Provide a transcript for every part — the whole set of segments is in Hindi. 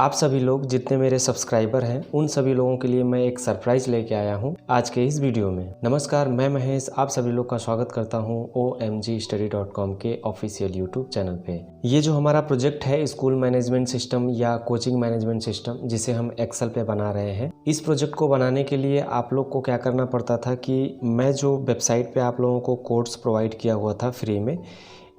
आप सभी लोग जितने मेरे सब्सक्राइबर हैं उन सभी लोगों के लिए मैं एक सरप्राइज लेके आया हूं आज के इस वीडियो में। नमस्कार, मैं महेश आप सभी लोग का स्वागत करता हूं omgstudy.com के ऑफिशियल यूट्यूब चैनल पे। ये जो हमारा प्रोजेक्ट है स्कूल मैनेजमेंट सिस्टम या कोचिंग मैनेजमेंट सिस्टम, जिसे हम एक्सेल पे बना रहे हैं, इस प्रोजेक्ट को बनाने के लिए आप लोग को क्या करना पड़ता था कि मैं जो वेबसाइट पे आप लोगों को कोड्स प्रोवाइड किया हुआ था फ्री में,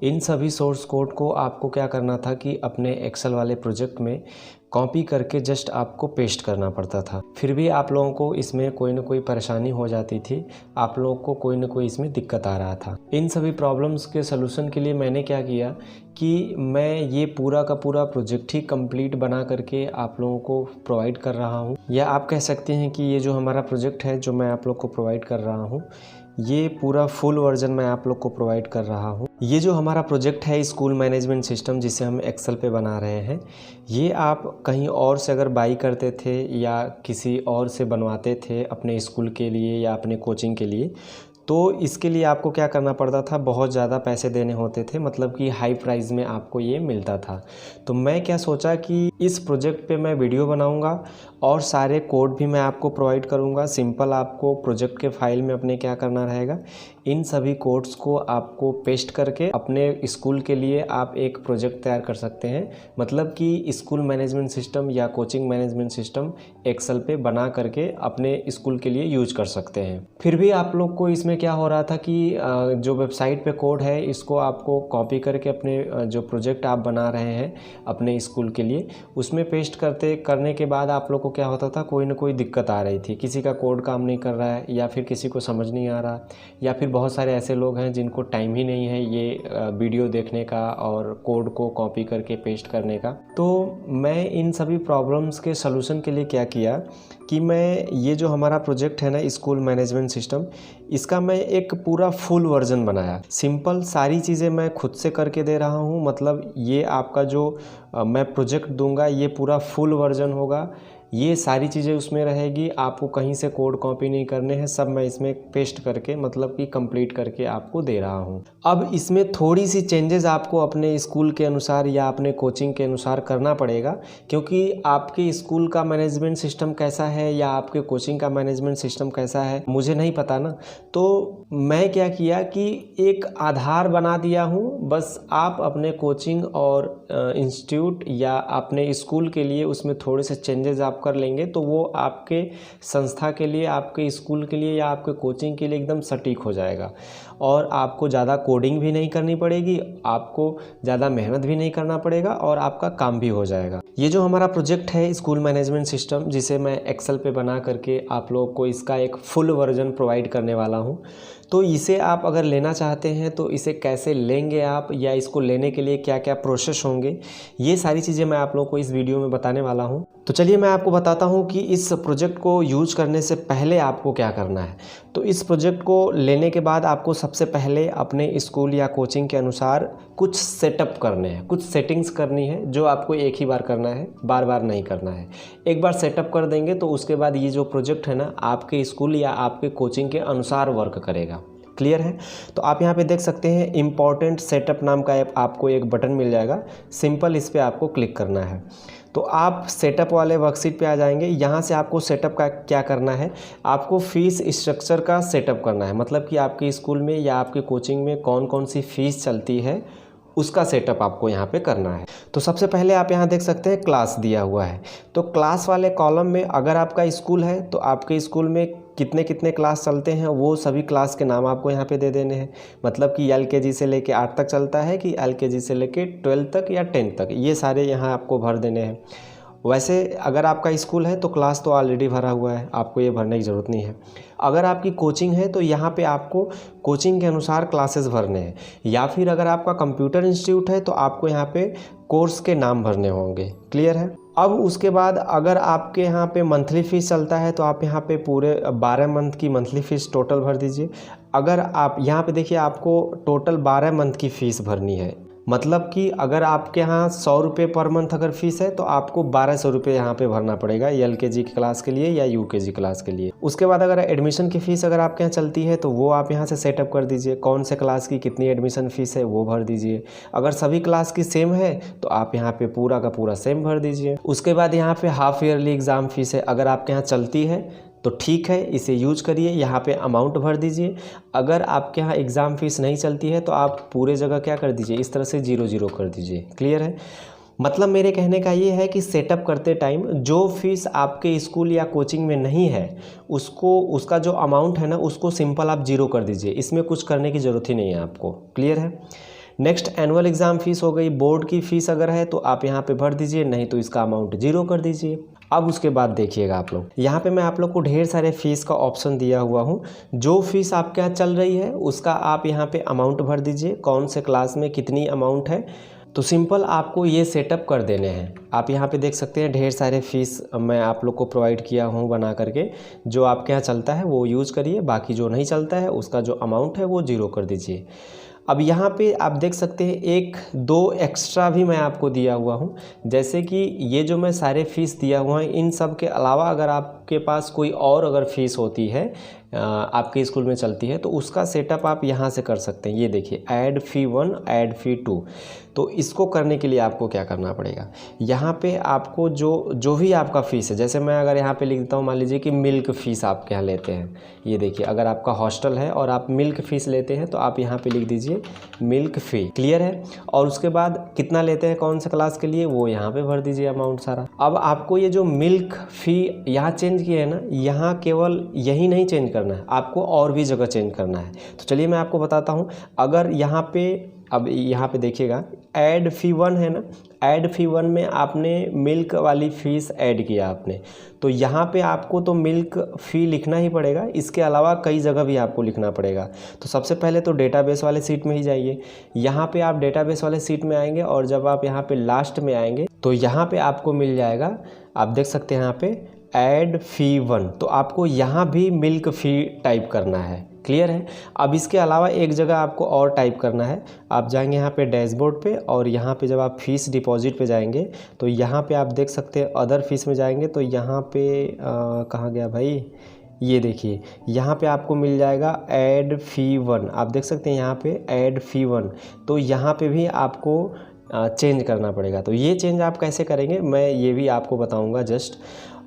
इन सभी सोर्स कोड को आपको क्या करना था कि अपने एक्सेल वाले प्रोजेक्ट में कॉपी करके जस्ट आपको पेस्ट करना पड़ता था। फिर भी आप लोगों को इसमें कोई ना कोई परेशानी हो जाती थी, आप लोगों को कोई ना कोई इसमें दिक्कत आ रहा था। इन सभी प्रॉब्लम्स के सलूशन के लिए मैंने क्या किया कि मैं ये पूरा का पूरा प्रोजेक्ट ही कंप्लीट बना करके आप लोगों को प्रोवाइड कर रहा हूँ, या आप कह सकते हैं कि ये जो हमारा प्रोजेक्ट है जो मैं आप लोग को प्रोवाइड कर रहा हूँ, ये पूरा फुल वर्जन मैं आप लोग को प्रोवाइड कर रहा हूँ। ये जो हमारा प्रोजेक्ट है स्कूल मैनेजमेंट सिस्टम, जिसे हम एक्सेल पे बना रहे हैं, ये आप कहीं और से अगर बाई करते थे या किसी और से बनवाते थे अपने स्कूल के लिए या अपने कोचिंग के लिए, तो इसके लिए आपको क्या करना पड़ता था, बहुत ज़्यादा पैसे देने होते थे, मतलब कि हाई प्राइस में आपको ये मिलता था। तो मैं क्या सोचा कि इस प्रोजेक्ट पे मैं वीडियो बनाऊंगा और सारे कोड भी मैं आपको प्रोवाइड करूंगा। सिंपल आपको प्रोजेक्ट के फाइल में अपने क्या करना रहेगा, इन सभी कोड्स को आपको पेस्ट करके अपने स्कूल के लिए आप एक प्रोजेक्ट तैयार कर सकते हैं। मतलब कि स्कूल मैनेजमेंट सिस्टम या कोचिंग मैनेजमेंट सिस्टम एक्सेल पे बना करके अपने स्कूल के लिए यूज कर सकते हैं। फिर भी आप लोग को इसमें क्या हो रहा था कि जो वेबसाइट पे कोड है इसको आपको कॉपी करके अपने जो प्रोजेक्ट आप बना रहे हैं अपने स्कूल के लिए, उसमें पेस्ट करने के बाद आप लोग को क्या होता था, कोई ना कोई दिक्कत आ रही थी। किसी का कोड काम नहीं कर रहा है, या फिर किसी को समझ नहीं आ रहा, या फिर बहुत सारे ऐसे लोग हैं जिनको टाइम ही नहीं है ये वीडियो देखने का और कोड को कॉपी करके पेस्ट करने का। तो मैं इन सभी प्रॉब्लम्स के सलूशन के लिए क्या किया कि मैं ये जो हमारा प्रोजेक्ट है ना स्कूल मैनेजमेंट सिस्टम, इसका मैं एक पूरा फुल वर्जन बनाया। सिंपल सारी चीज़ें मैं खुद से करके दे रहा हूँ। मतलब ये आपका जो मैं प्रोजेक्ट दूंगा ये पूरा फुल वर्जन होगा, ये सारी चीज़ें उसमें रहेगी, आपको कहीं से कोड कॉपी नहीं करने हैं, सब मैं इसमें पेस्ट करके मतलब कि कंप्लीट करके आपको दे रहा हूँ। अब इसमें थोड़ी सी चेंजेस आपको अपने स्कूल के अनुसार या अपने कोचिंग के अनुसार करना पड़ेगा, क्योंकि आपके स्कूल का मैनेजमेंट सिस्टम कैसा है या आपके कोचिंग का मैनेजमेंट सिस्टम कैसा है मुझे नहीं पता ना। तो मैं क्या किया कि एक आधार बना दिया हूँ, बस आप अपने कोचिंग और इंस्टीट्यूट या अपने स्कूल के लिए उसमें थोड़े से चेंजेस आप कर लेंगे तो वो आपके संस्था के लिए, आपके स्कूल के लिए या आपके कोचिंग के लिए एकदम सटीक हो जाएगा। और आपको ज़्यादा कोडिंग भी नहीं करनी पड़ेगी, आपको ज़्यादा मेहनत भी नहीं करना पड़ेगा और आपका काम भी हो जाएगा। ये जो हमारा प्रोजेक्ट है स्कूल मैनेजमेंट सिस्टम, जिसे मैं एक्सेल पे बना करके आप लोगों को इसका एक फुल वर्जन प्रोवाइड करने वाला हूँ। तो इसे आप अगर लेना चाहते हैं तो इसे कैसे लेंगे आप, या इसको लेने के लिए क्या क्या प्रोसेस होंगे, ये सारी चीज़ें मैं आप लोगों को इस वीडियो में बताने वाला हूँ। तो चलिए मैं आपको बताता हूँ कि इस प्रोजेक्ट को यूज करने से पहले आपको क्या करना है। तो इस प्रोजेक्ट को लेने के बाद आपको सबसे पहले अपने स्कूल या कोचिंग के अनुसार कुछ सेटअप करने हैं, कुछ सेटिंग्स करनी है, जो आपको एक ही बार करना है, बार बार नहीं करना है। एक बार सेटअप कर देंगे तो उसके बाद ये जो प्रोजेक्ट है ना आपके स्कूल या आपके कोचिंग के अनुसार वर्क करेगा। क्लियर है? तो आप यहाँ पे देख सकते हैं इम्पॉर्टेंट सेटअप नाम का आपको एक बटन मिल जाएगा। सिंपल इस पर आपको क्लिक करना है तो आप सेटअप वाले वर्कशीट पे आ जाएंगे। यहाँ से आपको सेटअप का क्या करना है, आपको फीस स्ट्रक्चर का सेटअप करना है। मतलब कि आपके स्कूल में या आपके कोचिंग में कौन कौन सी फीस चलती है उसका सेटअप आपको यहाँ पे करना है। तो सबसे पहले आप यहाँ देख सकते हैं क्लास दिया हुआ है। तो क्लास वाले कॉलम में अगर आपका स्कूल है तो आपके स्कूल में कितने कितने क्लास चलते हैं वो सभी क्लास के नाम आपको यहाँ पे दे देने हैं। मतलब कि LKG से लेके 8 तक चलता है कि LKG से लेके 12 तक या 10 तक, ये सारे यहाँ आपको भर देने हैं। वैसे अगर आपका स्कूल है तो क्लास तो ऑलरेडी भरा हुआ है, आपको ये भरने की ज़रूरत नहीं है। अगर आपकी कोचिंग है तो यहाँ पे आपको कोचिंग के अनुसार क्लासेस भरने हैं, या फिर अगर आपका कंप्यूटर इंस्टीट्यूट है तो आपको यहाँ पे कोर्स के नाम भरने होंगे। क्लियर है? अब उसके बाद अगर आपके यहाँ पे मंथली फ़ीस चलता है तो आप यहाँ पे पूरे 12 मंथ की मंथली फ़ीस टोटल भर दीजिए। अगर आप यहाँ पे देखिए आपको टोटल 12 मंथ की फ़ीस भरनी है। मतलब कि अगर आपके यहाँ 100 रुपये पर मंथ अगर फ़ीस है तो आपको 1200 रुपये यहाँ पे भरना पड़ेगा LKG की क्लास के लिए या UKG क्लास के लिए। उसके बाद अगर एडमिशन की फ़ीस अगर आपके यहाँ चलती है तो वो आप यहाँ से सेटअप कर दीजिए, कौन से क्लास की कितनी एडमिशन फ़ीस है वो भर दीजिए। अगर सभी क्लास की सेम है तो आप यहाँ पे पूरा का पूरा सेम भर दीजिए। उसके बाद यहाँ पे हाफ ईयरली एग्ज़ाम फ़ीस है, अगर आपके यहाँ चलती है तो ठीक है, इसे यूज करिए, यहाँ पे अमाउंट भर दीजिए। अगर आपके यहाँ एग्ज़ाम फ़ीस नहीं चलती है तो आप पूरे जगह क्या कर दीजिए, इस तरह से 0 कर दीजिए। क्लियर है? मतलब मेरे कहने का ये है कि सेटअप करते टाइम जो फीस आपके स्कूल या कोचिंग में नहीं है उसका जो अमाउंट है ना उसको सिंपल आप 0 कर दीजिए, इसमें कुछ करने की ज़रूरत ही नहीं है आपको। क्लियर है? नेक्स्ट एनुअल एग्ज़ाम फ़ीस हो गई, बोर्ड की फ़ीस अगर है तो आप यहाँ पे भर दीजिए, नहीं तो इसका अमाउंट 0 कर दीजिए। अब उसके बाद देखिएगा आप लोग, यहाँ पे मैं आप लोग को ढेर सारे फ़ीस का ऑप्शन दिया हुआ हूँ। जो फ़ीस आपके यहाँ चल रही है उसका आप यहाँ पे अमाउंट भर दीजिए, कौन से क्लास में कितनी अमाउंट है। तो सिंपल आपको ये सेटअप कर देने हैं। आप यहाँ पे देख सकते हैं ढेर सारे फ़ीस मैं आप लोग को प्रोवाइड किया हूँ बना करके। जो आपके यहाँ चलता है वो यूज़ करिए, बाकी जो नहीं चलता है उसका जो अमाउंट है वो 0 कर दीजिए। अब यहाँ पे आप देख सकते हैं 1-2 एक्स्ट्रा भी मैं आपको दिया हुआ हूँ। जैसे कि ये जो मैं सारे फ़ीस दिया हुआ है, इन सब के अलावा अगर आपके पास कोई और अगर फ़ीस होती है आपके स्कूल में चलती है तो उसका सेटअप आप यहाँ से कर सकते हैं। ये देखिए ऐड फ़ी 1 ऐड फ़ी 2। तो इसको करने के लिए आपको क्या करना पड़ेगा, यहाँ पे आपको जो भी आपका फ़ीस है, जैसे मैं अगर यहाँ पे लिख देता हूँ, मान लीजिए कि मिल्क फ़ीस आपके यहाँ लेते हैं। ये देखिए अगर आपका हॉस्टल है और आप मिल्क फ़ीस लेते हैं तो आप यहाँ पे लिख दीजिए मिल्क फ़ी। क्लियर है? और उसके बाद कितना लेते हैं कौन सा क्लास के लिए वो यहाँ पे भर दीजिए अमाउंट सारा। अब आपको ये जो मिल्क फ़ी यहाँ चेंज किया है ना, यहाँ केवल यही नहीं चेंज करना है, आपको और भी जगह चेंज करना है। तो चलिए मैं आपको बताता हूँ। अगर यहाँ पे अब यहाँ पे देखिएगा ऐड फ़ी 1 है ना, ऐड फ़ी 1 में आपने मिल्क वाली फ़ीस ऐड किया आपने, तो यहाँ पे आपको तो मिल्क फ़ी लिखना ही पड़ेगा, इसके अलावा कई जगह भी आपको लिखना पड़ेगा। तो सबसे पहले तो डेटाबेस वाले सीट में ही जाइए। यहाँ पे आप डेटाबेस वाले सीट में आएंगे और जब आप यहाँ पे लास्ट में आएंगे तो यहाँ पे आपको मिल जाएगा, आप देख सकते हैं यहाँ पे ऐड फ़ी 1, तो आपको यहाँ भी मिल्क फ़ी टाइप करना है। क्लियर है? अब इसके अलावा एक जगह आपको और टाइप करना है। आप जाएंगे यहाँ पे डैशबोर्ड पे और यहाँ पे जब आप फ़ीस डिपॉजिट पे जाएंगे तो यहाँ पे आप देख सकते हैं अदर फीस में जाएंगे तो यहाँ पे कहाँ गया भाई, ये देखिए यहाँ पे आपको मिल जाएगा ऐड फ़ी 1। आप देख सकते हैं यहाँ पे ऐड फ़ी 1, तो यहाँ पे भी आपको चेंज करना पड़ेगा। तो ये चेंज आप कैसे करेंगे मैं ये भी आपको बताऊँगा जस्ट।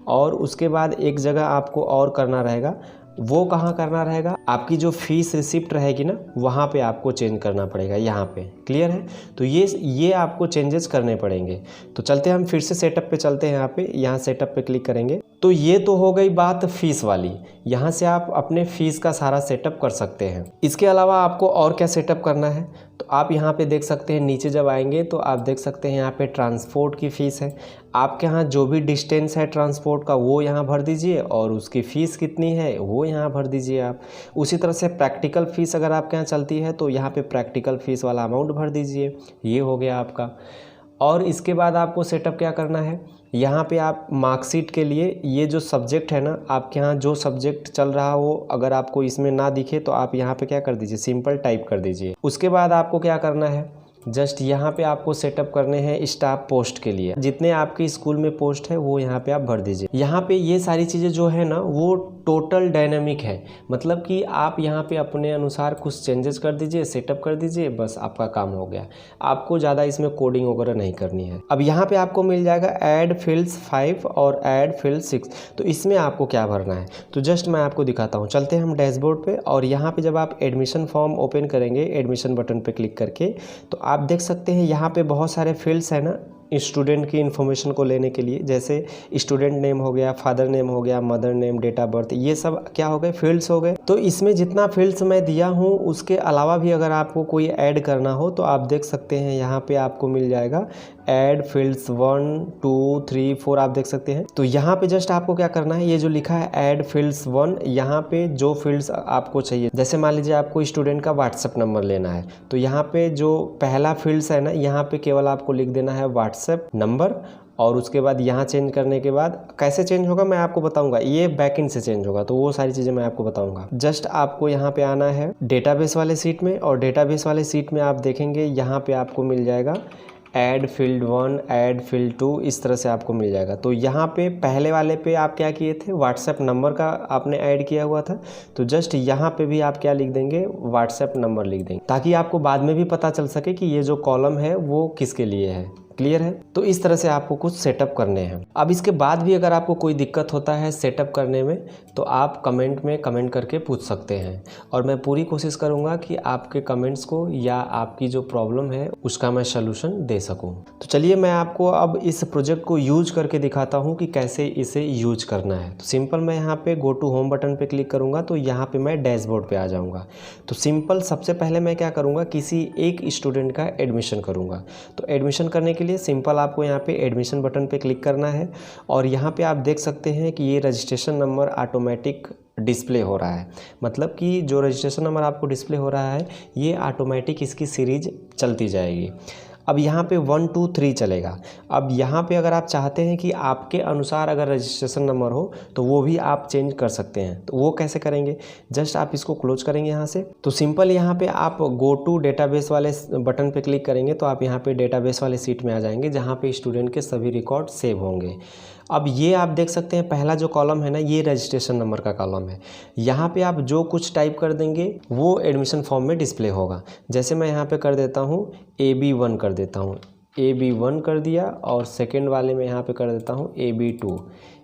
और उसके बाद एक जगह आपको और करना रहेगा, वो कहाँ करना रहेगा, आपकी जो फीस रिसिप्ट रहेगी ना वहाँ पे आपको चेंज करना पड़ेगा यहाँ पे। क्लियर है? तो ये आपको चेंजेस करने पड़ेंगे। तो चलते हम फिर से सेटअप पे चलते हैं। यहाँ सेटअप पे क्लिक करेंगे तो ये तो हो गई बात फ़ीस वाली, यहाँ से आप अपने फ़ीस का सारा सेटअप कर सकते हैं। इसके अलावा आपको और क्या सेटअप करना है तो आप यहाँ पे देख सकते हैं, नीचे जब आएंगे तो आप देख सकते हैं यहाँ पे ट्रांसपोर्ट की फ़ीस है। आपके यहाँ जो भी डिस्टेंस है ट्रांसपोर्ट का वो यहाँ भर दीजिए और उसकी फ़ीस कितनी है वो यहाँ भर दीजिए आप। उसी तरह से प्रैक्टिकल फ़ीस अगर आपके यहाँ चलती है तो यहाँ पे प्रैक्टिकल फ़ीस वाला अमाउंट भर दीजिए। ये हो गया आपका। और इसके बाद आपको सेटअप क्या करना है, यहाँ पे आप मार्कशीट के लिए ये जो सब्जेक्ट है ना, आपके यहाँ जो सब्जेक्ट चल रहा हो अगर आपको इसमें ना दिखे तो आप यहाँ पे क्या कर दीजिए, सिंपल टाइप कर दीजिए। उसके बाद आपको क्या करना है, जस्ट यहाँ पे आपको सेटअप करने हैं स्टाफ पोस्ट के लिए। जितने आपके स्कूल में पोस्ट है वो यहाँ पे आप भर दीजिए। यहाँ पे ये सारी चीज़ें जो है ना वो टोटल डायनामिक है, मतलब कि आप यहाँ पे अपने अनुसार कुछ चेंजेस कर दीजिए, सेटअप कर दीजिए, बस आपका काम हो गया। आपको ज़्यादा इसमें कोडिंग वगैरह नहीं करनी है। अब यहाँ पे आपको मिल जाएगा ऐड फील्ड्स 5 और ऐड फील्ड 6। तो इसमें आपको क्या भरना है तो जस्ट मैं आपको दिखाता हूँ। चलते हैं हम डैशबोर्ड पे और यहाँ पे जब आप एडमिशन फॉर्म ओपन करेंगे, एडमिशन बटन पे क्लिक करके, तो आप देख सकते हैं यहाँ पे बहुत सारे फील्ड्स हैं ना स्टूडेंट की इन्फॉर्मेशन को लेने के लिए। जैसे स्टूडेंट नेम हो गया, फादर नेम हो गया, mother name, date of birth, ये सब क्या हो गए, फील्ड्स हो गए। तो इसमें जितना फील्ड्स मैं दिया हूँ उसके अलावा भी अगर आपको कोई ऐड करना हो तो आप देख सकते हैं यहाँ पे आपको मिल जाएगा ऐड फील्ड्स 1 2 3 4, आप देख सकते हैं। तो यहाँ पे जस्ट आपको क्या करना है, ये जो लिखा है ऐड फील्ड्स 1, यहाँ पे जो फील्ड्स आपको चाहिए, जैसे मान लीजिए आपको स्टूडेंट का व्हाट्सएप नंबर लेना है तो यहाँ पे जो पहला फील्ड्स है ना, यहाँ पे केवल आपको लिख देना है व्हाट्सएप नंबर और उसके बाद यहाँ चेंज करने के बाद कैसे चेंज होगा मैं आपको बताऊंगा, ये बैकएंड से चेंज होगा, तो वो सारी चीज़ें मैं आपको बताऊंगा। जस्ट आपको यहाँ पे आना है डेटाबेस वाले सीट में, और डेटाबेस वाले सीट में आप देखेंगे यहाँ पे आपको मिल जाएगा ऐड फील्ड 1, ऐड फील्ड 2, इस तरह से आपको मिल जाएगा। तो यहाँ पे पहले वाले पे आप क्या किए थे, व्हाट्सएप नंबर का आपने ऐड किया हुआ था, तो जस्ट यहाँ पे भी आप क्या लिख देंगे, व्हाट्सएप नंबर लिख देंगे, ताकि आपको बाद में भी पता चल सके कि ये जो कॉलम है वो किसके लिए है। क्लियर है? तो इस तरह से आपको कुछ सेटअप करने हैं। अब इसके बाद भी अगर आपको कोई दिक्कत होता है सेटअप करने में, तो आप कमेंट में कमेंट करके पूछ सकते हैं, और मैं पूरी कोशिश करूंगा कि आपके कमेंट्स को या आपकी जो प्रॉब्लम है उसका मैं सलूशन दे सकूं। तो चलिए मैं आपको अब इस प्रोजेक्ट को यूज करके दिखाता हूं कि कैसे इसे यूज करना है। तो सिंपल मैं यहाँ पे गो टू होम बटन पे क्लिक करूँगा, तो यहाँ पे मैं डैशबोर्ड पे आ जाऊँगा। तो सिंपल सबसे पहले मैं क्या करूँगा, किसी एक स्टूडेंट का एडमिशन करूँगा। तो एडमिशन करने के लिए सिंपल आपको यहाँ पे एडमिशन बटन पे क्लिक करना है, और यहाँ पे आप देख सकते हैं कि ये रजिस्ट्रेशन नंबर ऑटोमेटिक डिस्प्ले हो रहा है। मतलब कि जो रजिस्ट्रेशन नंबर आपको डिस्प्ले हो रहा है ये ऑटोमेटिक इसकी सीरीज चलती जाएगी। अब यहाँ पे 1 2 3 चलेगा। अब यहाँ पे अगर आप चाहते हैं कि आपके अनुसार अगर रजिस्ट्रेशन नंबर हो तो वो भी आप चेंज कर सकते हैं। तो वो कैसे करेंगे, जस्ट आप इसको क्लोज करेंगे यहाँ से। तो सिंपल यहाँ पे आप गो टू डेटाबेस वाले बटन पे क्लिक करेंगे, तो आप यहाँ पे डेटाबेस वाले सीट में आ जाएंगे जहाँ पे स्टूडेंट के सभी रिकॉर्ड सेव होंगे। अब ये आप देख सकते हैं पहला जो कॉलम है ना, ये रजिस्ट्रेशन नंबर का कॉलम है। यहाँ पे आप जो कुछ टाइप कर देंगे वो एडमिशन फॉर्म में डिस्प्ले होगा। जैसे मैं यहाँ पे कर देता हूँ AB1 कर देता हूँ, AB1 कर दिया, और सेकेंड वाले में यहाँ पे कर देता हूँ AB2,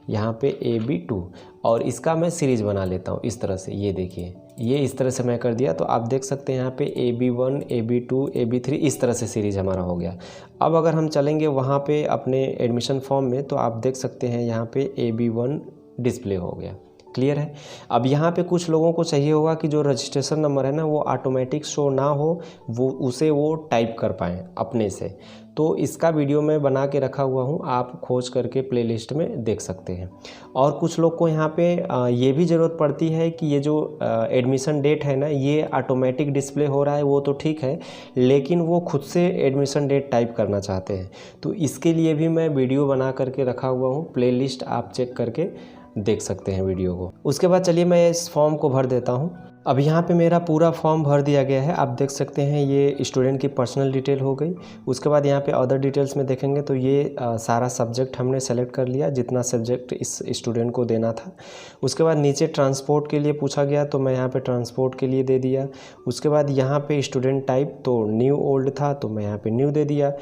यहाँ पे AB2, और इसका मैं सीरीज बना लेता हूँ इस तरह से। ये देखिए, ये इस तरह से मैं कर दिया, तो आप देख सकते हैं यहाँ पे AB1, AB2, AB3 इस तरह से सीरीज हमारा हो गया। अब अगर हम चलेंगे वहाँ पे अपने एडमिशन फॉर्म में, तो आप देख सकते हैं यहाँ पे AB1 डिस्प्ले हो गया। क्लियर है? अब यहाँ पे कुछ लोगों को चाहिए होगा कि जो रजिस्ट्रेशन नंबर है ना वो ऑटोमेटिक शो ना हो, वो टाइप कर पाएँ अपने से। तो इसका वीडियो मैं बना के रखा हुआ हूँ, आप खोज करके प्लेलिस्ट में देख सकते हैं। और कुछ लोग को यहाँ पे ये भी ज़रूरत पड़ती है कि ये जो एडमिशन डेट है ना ये ऑटोमेटिक डिस्प्ले हो रहा है, वो तो ठीक है, लेकिन वो खुद से एडमिशन डेट टाइप करना चाहते हैं। तो इसके लिए भी मैं वीडियो बना करके रखा हुआ हूँ, प्लेलिस्ट आप चेक करके देख सकते हैं वीडियो को। उसके बाद चलिए मैं इस फॉर्म को भर देता हूँ। अब यहाँ पे मेरा पूरा फॉर्म भर दिया गया है। आप देख सकते हैं ये स्टूडेंट की पर्सनल डिटेल हो गई। उसके बाद यहाँ पे अदर डिटेल्स में देखेंगे तो ये सारा सब्जेक्ट हमने सेलेक्ट कर लिया, जितना सब्जेक्ट इस स्टूडेंट को देना था। उसके बाद नीचे ट्रांसपोर्ट के लिए पूछा गया, तो मैं यहाँ पे ट्रांसपोर्ट के लिए दे दिया। उसके बाद यहाँ पे स्टूडेंट टाइप तो न्यू ओल्ड था, तो मैं यहाँ पे न्यू दे दिया।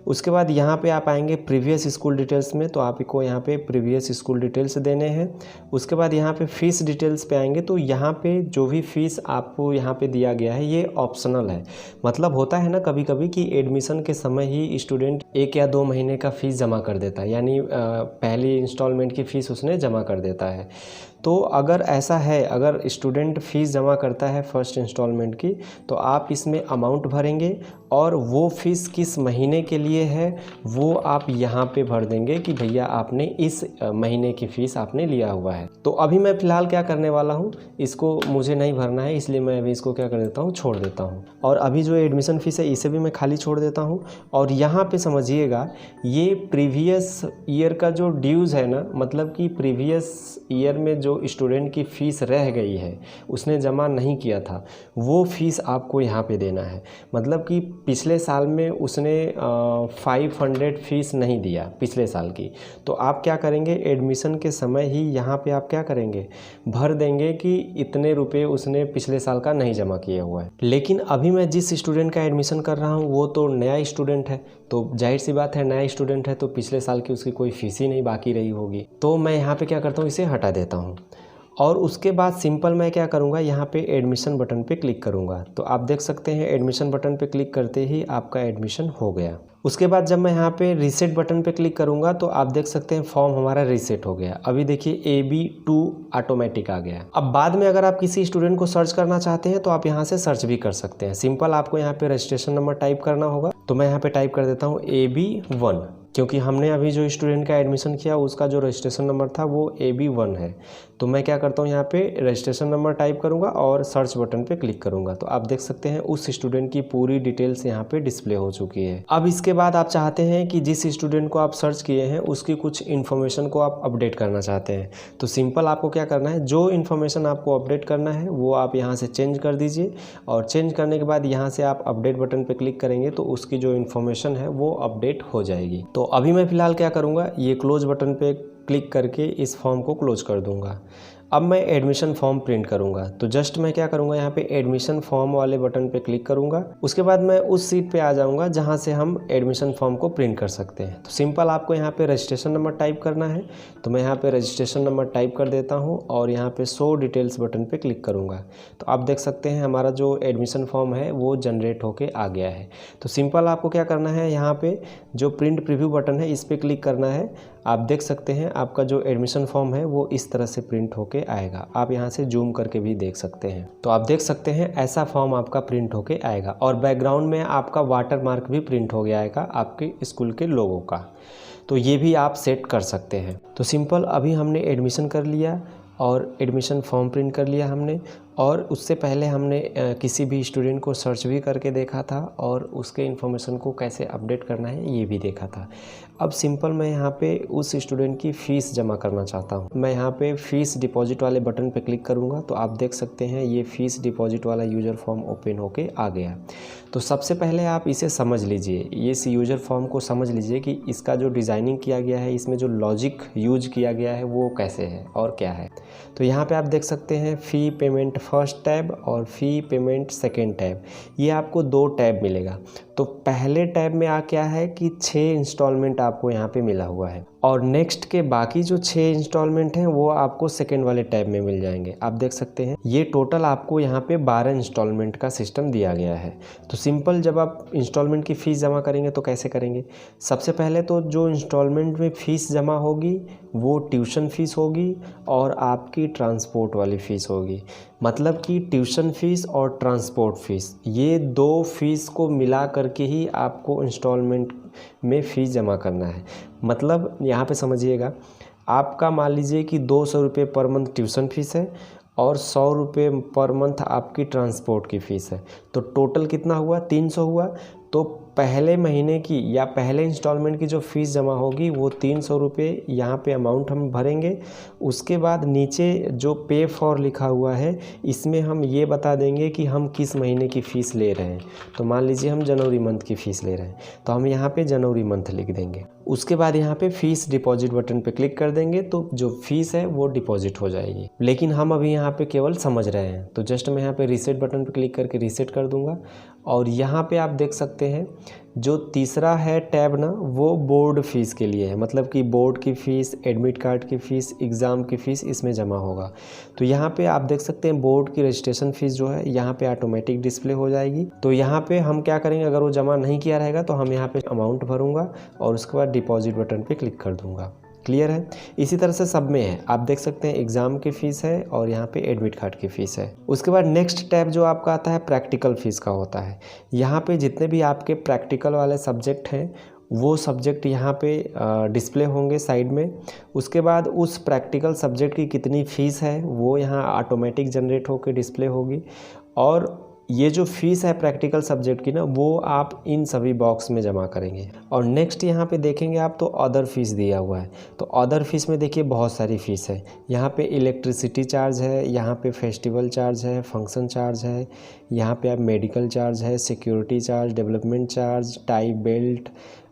उसके बाद यहाँ पे आप आएंगे प्रीवियस स्कूल डिटेल्स में, तो आपको यहाँ पे प्रीवियस स्कूल डिटेल्स देने हैं। उसके बाद यहाँ पे फीस डिटेल्स पे आएंगे, तो यहाँ पे जो भी फीस आपको यहाँ पे दिया गया है ये ऑप्शनल है। मतलब होता है ना कभी कभी कि एडमिशन के समय ही स्टूडेंट 1 या 2 महीने का फ़ीस जमा कर देता है, यानी पहली इंस्टॉलमेंट की फ़ीस उसने जमा कर देता है। तो अगर ऐसा है, अगर स्टूडेंट फ़ीस जमा करता है फर्स्ट इंस्टॉलमेंट की, तो आप इसमें अमाउंट भरेंगे, और वो फ़ीस किस महीने के लिए है वो आप यहाँ पे भर देंगे कि भैया आपने इस महीने की फ़ीस आपने लिया हुआ है। तो अभी मैं फ़िलहाल क्या करने वाला हूँ, इसको मुझे नहीं भरना है, इसलिए मैं अभी इसको क्या कर देता हूँ, छोड़ देता हूँ। और अभी जो एडमिशन फ़ीस है इसे भी मैं खाली छोड़ देता हूँ। और यहाँ पे समझिएगा ये प्रीवियस ईयर का जो ड्यूज़ है ना, मतलब कि प्रीवियस ईयर में जो स्टूडेंट की फ़ीस रह गई है, उसने जमा नहीं किया था, वो फ़ीस आपको यहाँ पे देना है। मतलब कि पिछले साल में उसने 500 फ़ीस नहीं दिया पिछले साल की, तो आप क्या करेंगे, एडमिशन के समय ही यहाँ पे आप क्या करेंगे, भर देंगे कि इतने रुपए उसने पिछले साल का नहीं जमा किया हुआ है। लेकिन अभी मैं जिस स्टूडेंट का एडमिशन कर रहा हूँ वो तो नया स्टूडेंट है, तो जाहिर सी बात है नया स्टूडेंट है तो पिछले साल की उसकी कोई फ़ीस ही नहीं बाकी रही होगी। तो मैं यहाँ पे क्या करता हूँ, इसे हटा देता हूँ। और उसके बाद सिंपल मैं क्या करूँगा, यहाँ पे एडमिशन बटन पे क्लिक करूँगा। तो आप देख सकते हैं एडमिशन बटन पे क्लिक करते ही आपका एडमिशन हो गया। उसके बाद जब मैं यहाँ पे रीसेट बटन पे क्लिक करूँगा तो आप देख सकते हैं फॉर्म हमारा रीसेट हो गया। अभी देखिए AB2 ऑटोमेटिक आ गया। अब बाद में अगर आप किसी स्टूडेंट को सर्च करना चाहते हैं तो आप यहाँ से सर्च भी कर सकते हैं। सिंपल आपको यहाँ पे रजिस्ट्रेशन नंबर टाइप करना होगा, तो मैं यहाँ पे टाइप कर देता हूँ AB1। क्योंकि हमने अभी जो स्टूडेंट का एडमिशन किया उसका जो रजिस्ट्रेशन नंबर था वो AB1 है। तो मैं क्या करता हूँ, यहाँ पे रजिस्ट्रेशन नंबर टाइप करूँगा और सर्च बटन पे क्लिक करूँगा, तो आप देख सकते हैं उस स्टूडेंट की पूरी डिटेल्स यहाँ पे डिस्प्ले हो चुकी है। अब इसके बाद आप चाहते हैं कि जिस स्टूडेंट को आप सर्च किए हैं उसकी कुछ इन्फॉर्मेशन को आप अपडेट करना चाहते हैं, तो सिंपल आपको क्या करना है, जो इन्फॉर्मेशन आपको अपडेट करना है वो आप यहाँ से चेंज कर दीजिए, और चेंज करने के बाद यहाँ से आप अपडेट बटन पे क्लिक करेंगे तो उसकी जो इन्फॉर्मेशन है वो अपडेट हो जाएगी। तो अभी मैं फ़िलहाल क्या करूँगा, ये क्लोज बटन पे क्लिक करके इस फॉर्म को क्लोज कर दूँगा। अब मैं एडमिशन फॉर्म प्रिंट करूँगा, तो जस्ट मैं क्या करूँगा, यहाँ पे एडमिशन फॉर्म वाले बटन पे क्लिक करूँगा। उसके बाद मैं उस सीट पे आ जाऊँगा जहाँ से हम एडमिशन फॉर्म को प्रिंट कर सकते हैं। तो सिंपल आपको यहाँ पे रजिस्ट्रेशन नंबर टाइप करना है, तो मैं यहाँ पे रजिस्ट्रेशन नंबर टाइप कर देता हूँ और यहाँ पे शो डिटेल्स बटन पे क्लिक करूँगा। तो आप देख सकते हैं हमारा जो एडमिशन फॉर्म है वो जनरेट होके आ गया है। तो सिंपल आपको क्या करना है, यहाँ पे जो प्रिंट प्रीव्यू बटन है इस पर क्लिक करना है। आप देख सकते हैं आपका जो एडमिशन फॉर्म है वो इस तरह से प्रिंट होके आएगा। आप यहाँ से जूम करके भी देख सकते हैं। तो आप देख सकते हैं ऐसा फॉर्म आपका प्रिंट होके आएगा, और बैकग्राउंड में आपका वाटर मार्क भी प्रिंट हो गया आएगा आपके स्कूल के लोगों का। तो ये भी आप सेट कर सकते हैं। तो सिंपल अभी हमने एडमिशन कर लिया और एडमिशन फॉर्म प्रिंट कर लिया हमने, और उससे पहले हमने किसी भी स्टूडेंट को सर्च भी करके देखा था और उसके इन्फॉर्मेशन को कैसे अपडेट करना है ये भी देखा था। अब सिंपल मैं यहाँ पे उस स्टूडेंट की फ़ीस जमा करना चाहता हूँ। मैं यहाँ पे फ़ीस डिपॉजिट वाले बटन पे क्लिक करूँगा, तो आप देख सकते हैं ये फ़ीस डिपॉजिट वाला यूज़र फॉर्म ओपन होके आ गया। तो सबसे पहले आप इसे समझ लीजिए, ये इस यूज़र फॉर्म को समझ लीजिए कि इसका जो डिज़ाइनिंग किया गया है, इसमें जो लॉजिक यूज किया गया है वो कैसे है और क्या है। तो यहाँ पे आप देख सकते हैं फ़ी पेमेंट फर्स्ट टैब और फ़ी पेमेंट सेकेंड टैब, ये आपको 2 टैब मिलेगा। तो पहले टैब में क्या है कि 6 इंस्टॉलमेंट आपको यहाँ पे मिला हुआ है, और नेक्स्ट के बाकी जो 6 इंस्टॉलमेंट हैं वो आपको सेकेंड वाले टैब में मिल जाएंगे। आप देख सकते हैं ये टोटल आपको यहाँ पे 12 इंस्टॉलमेंट का सिस्टम दिया गया है। तो सिंपल जब आप इंस्टॉलमेंट की फ़ीस जमा करेंगे तो कैसे करेंगे, सबसे पहले तो जो इंस्टॉलमेंट में फ़ीस जमा होगी वो ट्यूशन फ़ीस होगी और आपकी ट्रांसपोर्ट वाली फ़ीस होगी। मतलब कि ट्यूशन फ़ीस और ट्रांसपोर्ट फ़ीस, ये 2 फ़ीस को मिला करके ही आपको इंस्टॉलमेंट में फ़ीस जमा करना है। मतलब यहाँ पे समझिएगा, आपका मान लीजिए कि 200 रुपये पर मंथ ट्यूशन फ़ीस है और 100 रुपये पर मंथ आपकी ट्रांसपोर्ट की फ़ीस है, तो टोटल कितना हुआ, 300 हुआ। तो पहले महीने की या पहले इंस्टॉलमेंट की जो फ़ीस जमा होगी वो 300 रुपये यहाँ पे अमाउंट हम भरेंगे। उसके बाद नीचे जो पे फॉर लिखा हुआ है इसमें हम ये बता देंगे कि हम किस महीने की फ़ीस ले रहे हैं। तो मान लीजिए हम जनवरी मंथ की फ़ीस ले रहे हैं, तो हम यहाँ पे जनवरी मंथ लिख देंगे। उसके बाद यहाँ पे फ़ीस डिपॉजिट बटन पे क्लिक कर देंगे तो जो फ़ीस है वो डिपॉजिट हो जाएगी। लेकिन हम अभी यहाँ पे केवल समझ रहे हैं, तो जस्ट मैं यहाँ पे रीसेट बटन पे क्लिक करके रीसेट कर दूँगा। और यहाँ पे आप देख सकते हैं जो तीसरा है टैब ना, वो बोर्ड फीस के लिए है। मतलब कि बोर्ड की फ़ीस, एडमिट कार्ड की फ़ीस, एग्ज़ाम की फ़ीस इसमें जमा होगा। तो यहाँ पे आप देख सकते हैं बोर्ड की रजिस्ट्रेशन फ़ीस जो है यहाँ पे ऑटोमेटिक डिस्प्ले हो जाएगी। तो यहाँ पे हम क्या करेंगे, अगर वो जमा नहीं किया रहेगा तो हम यहाँ पे अमाउंट भरूँगा और उसके बाद डिपॉजिट बटन पे क्लिक कर दूँगा। क्लियर है। इसी तरह से सब में है, आप देख सकते हैं एग्ज़ाम की फ़ीस है और यहाँ पे एडमिट कार्ड की फ़ीस है। उसके बाद नेक्स्ट टैब जो आपका आता है प्रैक्टिकल फ़ीस का होता है। यहाँ पे जितने भी आपके प्रैक्टिकल वाले सब्जेक्ट हैं वो सब्जेक्ट यहाँ पे डिस्प्ले होंगे साइड में। उसके बाद उस प्रैक्टिकल सब्जेक्ट की कितनी फ़ीस है वो यहाँ ऑटोमेटिक जनरेट होकर डिस्प्ले होगी। और ये जो फ़ीस है प्रैक्टिकल सब्जेक्ट की ना, वो आप इन सभी बॉक्स में जमा करेंगे। और नेक्स्ट यहाँ पे देखेंगे आप तो अदर फीस दिया हुआ है। तो अदर फीस में देखिए बहुत सारी फ़ीस है। यहाँ पे इलेक्ट्रिसिटी चार्ज है, यहाँ पे फेस्टिवल चार्ज है, फंक्शन चार्ज है, यहाँ पे आप मेडिकल चार्ज है, security charge, development charge, tie belt,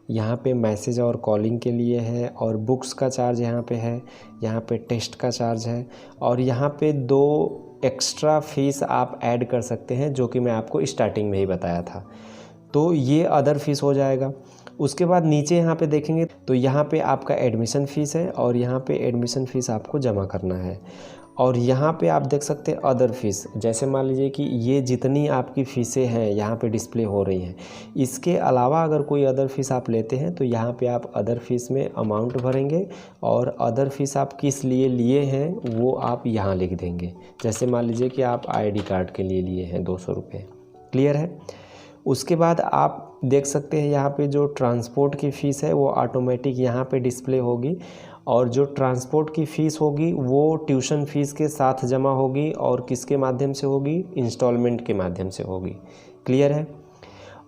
यहाँ पे मैसेज और कॉलिंग के लिए है, और बुक्स का चार्ज यहाँ पे है, यहाँ पे टेस्ट का चार्ज है, और यहाँ पे 2 एक्स्ट्रा फ़ीस आप ऐड कर सकते हैं जो कि मैं आपको स्टार्टिंग में ही बताया था। तो ये अदर फीस हो जाएगा। उसके बाद नीचे यहाँ पे देखेंगे तो यहाँ पे आपका एडमिशन फ़ीस है और यहाँ पे एडमिशन फ़ीस आपको जमा करना है। और यहाँ पे आप देख सकते हैं अदर फीस, जैसे मान लीजिए कि ये जितनी आपकी फ़ीसें हैं यहाँ पे डिस्प्ले हो रही हैं। इसके अलावा अगर कोई अदर फीस आप लेते हैं तो यहाँ पे आप अदर फीस में अमाउंट भरेंगे और अदर फीस आप किस लिए लिए हैं वो आप यहाँ लिख देंगे। जैसे मान लीजिए कि आप ID कार्ड के लिए लिए हैं 200 रुपये। क्लियर है। उसके बाद आप देख सकते हैं यहाँ पे जो ट्रांसपोर्ट की फ़ीस है वो ऑटोमेटिक यहाँ पे डिस्प्ले होगी, और जो ट्रांसपोर्ट की फ़ीस होगी वो ट्यूशन फ़ीस के साथ जमा होगी, और किसके माध्यम से होगी, इंस्टॉलमेंट के माध्यम से होगी। क्लियर है।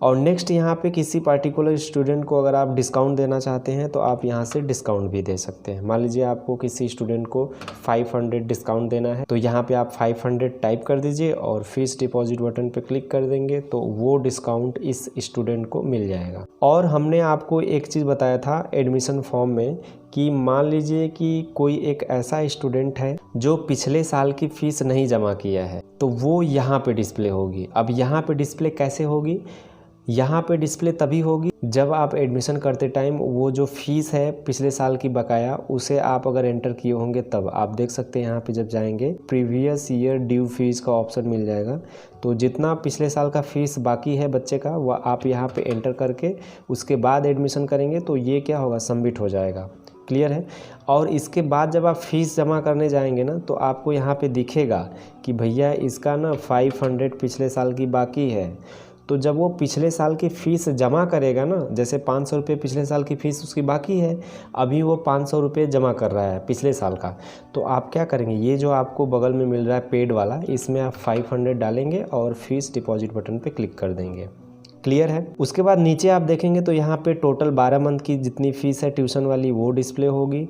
और नेक्स्ट यहाँ पे किसी पार्टिकुलर स्टूडेंट को अगर आप डिस्काउंट देना चाहते हैं तो आप यहाँ से डिस्काउंट भी दे सकते हैं। मान लीजिए आपको किसी स्टूडेंट को 500 डिस्काउंट देना है, तो यहाँ पे आप 500 टाइप कर दीजिए और फीस डिपॉजिट बटन पे क्लिक कर देंगे तो वो डिस्काउंट इस स्टूडेंट को मिल जाएगा। और हमने आपको एक चीज़ बताया था एडमिशन फॉर्म में कि मान लीजिए कि कोई एक ऐसा स्टूडेंट है जो पिछले साल की फ़ीस नहीं जमा किया है, तो वो यहाँ पे डिस्प्ले होगी। अब यहाँ पे डिस्प्ले कैसे होगी, यहाँ पे डिस्प्ले तभी होगी जब आप एडमिशन करते टाइम वो जो फ़ीस है पिछले साल की बकाया उसे आप अगर एंटर किए होंगे तब। आप देख सकते हैं यहाँ पे जब जाएंगे प्रीवियस ईयर ड्यू फीस का ऑप्शन मिल जाएगा, तो जितना पिछले साल का फ़ीस बाकी है बच्चे का वह आप यहाँ पे एंटर करके उसके बाद एडमिशन करेंगे तो ये क्या होगा, सबमिट हो जाएगा। क्लियर है। और इसके बाद जब आप फ़ीस जमा करने जाएंगे ना तो आपको यहाँ पे दिखेगा कि भैया इसका ना 500 पिछले साल की बाकी है। तो जब वो पिछले साल की फ़ीस जमा करेगा ना, जैसे 500 रुपये पिछले साल की फ़ीस उसकी बाकी है, अभी वो 500 रुपये जमा कर रहा है पिछले साल का, तो आप क्या करेंगे, ये जो आपको बगल में मिल रहा है पेड वाला, इसमें आप 500 डालेंगे और फीस डिपॉजिट बटन पे क्लिक कर देंगे। क्लियर है। उसके बाद नीचे आप देखेंगे तो यहाँ पे टोटल 12 मंथ की जितनी फ़ीस है ट्यूशन वाली वो डिस्प्ले होगी।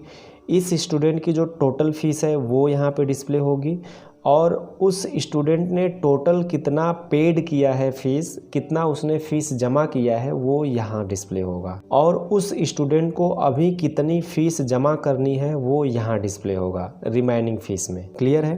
इस स्टूडेंट की जो टोटल फ़ीस है वो यहाँ पे डिस्प्ले होगी, और उस स्टूडेंट ने टोटल कितना पेड किया है फ़ीस, कितना उसने फ़ीस जमा किया है वो यहाँ डिस्प्ले होगा, और उस स्टूडेंट को अभी कितनी फ़ीस जमा करनी है वो यहाँ डिस्प्ले होगा रिमेनिंग फ़ीस में। क्लियर है।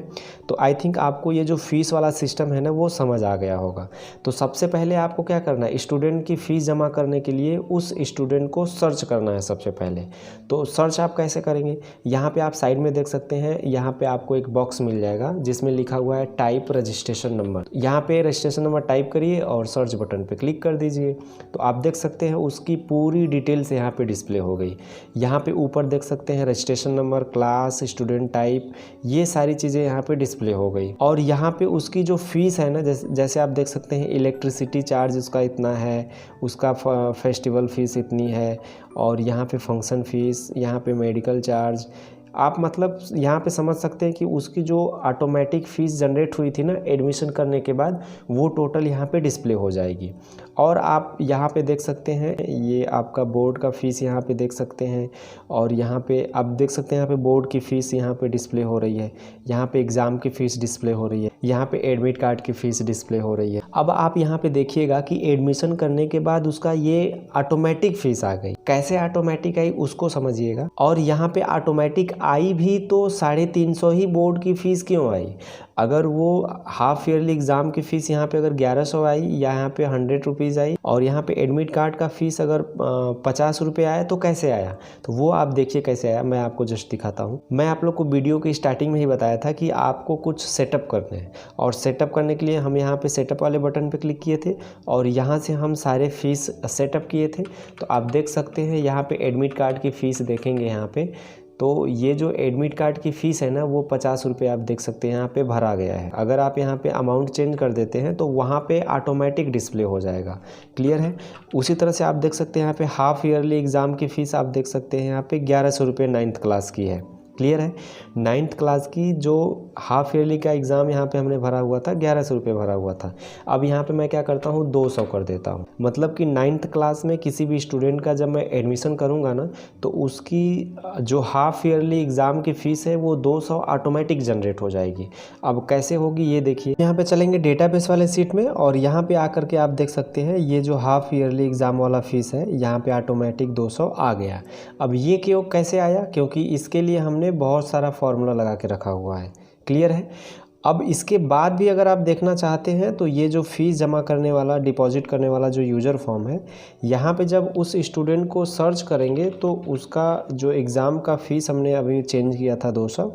तो आई थिंक आपको ये जो फ़ीस वाला सिस्टम है ना वो समझ आ गया होगा। तो सबसे पहले आपको क्या करना है, स्टूडेंट की फ़ीस जमा करने के लिए उस स्टूडेंट को सर्च करना है सबसे पहले। तो सर्च आप कैसे करेंगे, यहाँ पे आप साइड में देख सकते हैं, यहाँ पे आपको एक बॉक्स मिल जाएगा जिसमें लिखा हुआ है टाइप रजिस्ट्रेशन नंबर। यहाँ पे रजिस्ट्रेशन नंबर टाइप करिए और सर्च बटन पे क्लिक कर दीजिए, तो आप देख सकते हैं उसकी पूरी डिटेल्स यहाँ पे डिस्प्ले हो गई। यहाँ पे ऊपर देख सकते हैं registration number, class, student type, ये सारी चीज़ें यहाँ पे डिस्प्ले हो गई। और यहाँ पे उसकी जो फ़ीस है ना, जैसे आप देख सकते हैं इलेक्ट्रिसिटी चार्ज उसका इतना है, उसका फेस्टिवल फ़ीस इतनी है, और यहाँ पे फंक्शन फ़ीस, यहाँ पे मेडिकल चार्ज, आप मतलब यहाँ पे समझ सकते हैं कि उसकी जो ऑटोमेटिक फ़ीस जनरेट हुई थी ना एडमिशन करने के बाद, वो टोटल यहाँ पे डिस्प्ले हो जाएगी। और आप यहाँ पे देख सकते हैं ये आपका बोर्ड का फ़ीस यहाँ पे देख सकते हैं, और यहाँ पे आप देख सकते हैं यहाँ पे बोर्ड की फ़ीस यहाँ पे डिस्प्ले हो रही है, यहाँ पे एग्ज़ाम की फ़ीस डिस्प्ले हो रही है, यहाँ पे एडमिट कार्ड की फ़ीस डिस्प्ले हो रही है। अब आप यहाँ पे देखिएगा कि एडमिशन करने के बाद उसका ये ऑटोमेटिक फ़ीस आ गई। कैसे ऑटोमेटिक आई उसको समझिएगा। और यहाँ पे ऑटोमेटिक आई भी तो 350 ही बोर्ड की फ़ीस क्यों आई, अगर वो हाफ ईयरली एग्ज़ाम की फ़ीस यहाँ पे अगर 1100 आई या यहाँ पे 100 रुपीज़ आई, और यहाँ पे एडमिट कार्ड का फ़ीस अगर 50 रुपये आया तो कैसे आया, तो वो आप देखिए कैसे आया। मैं आपको जस्ट दिखाता हूँ। मैं आप लोग को वीडियो की स्टार्टिंग में ही बताया था कि आपको कुछ सेटअप करने हैं, और सेटअप करने के लिए हम यहाँ पे सेटअप वाले बटन पे क्लिक किए थे और यहाँ से हम सारे फ़ीस सेटअप किए थे। तो आप देख सकते हैं यहाँ पे एडमिट कार्ड की फ़ीस देखेंगे यहाँ पे, तो ये जो एडमिट कार्ड की फ़ीस है ना वो 50 रुपये आप देख सकते हैं यहाँ पे भरा गया है। अगर आप यहाँ पे अमाउंट चेंज कर देते हैं तो वहाँ पे ऑटोमेटिक डिस्प्ले हो जाएगा। क्लियर है। उसी तरह से आप देख सकते हैं यहाँ पे हाफ ईयरली एग्ज़ाम की फ़ीस आप देख सकते हैं यहाँ पे 1100 रुपये 9th क्लास की है। क्लियर है। 9th क्लास की जो हाफ ईयरली का एग्ज़ाम यहाँ पे हमने भरा हुआ था 1100 रुपये भरा हुआ था। अब यहाँ पे मैं क्या करता हूँ 200 कर देता हूँ, मतलब कि 9th क्लास में किसी भी स्टूडेंट का जब मैं एडमिशन करूँगा ना तो उसकी जो हाफ ईयरली एग्ज़ाम की फ़ीस है वो 200 ऑटोमेटिक जनरेट हो जाएगी। अब कैसे होगी ये देखिए, यहाँ पे चलेंगे डेटाबेस वाले सीट में और यहाँ पे आकर के आप देख सकते हैं ये जो हाफ ईयरली एग्ज़ाम वाला फ़ीस है यहाँ पे ऑटोमेटिक 200 आ गया। अब ये क्यों कैसे आया, क्योंकि इसके लिए हमने बहुत सारा फॉर्मूला लगा के रखा हुआ है। क्लियर है। अब इसके बाद भी अगर आप देखना चाहते हैं तो ये जो फ़ीस जमा करने वाला डिपॉजिट करने वाला जो यूज़र फॉर्म है, यहाँ पे जब उस स्टूडेंट को सर्च करेंगे तो उसका जो एग्ज़ाम का फ़ीस हमने अभी चेंज किया था 200,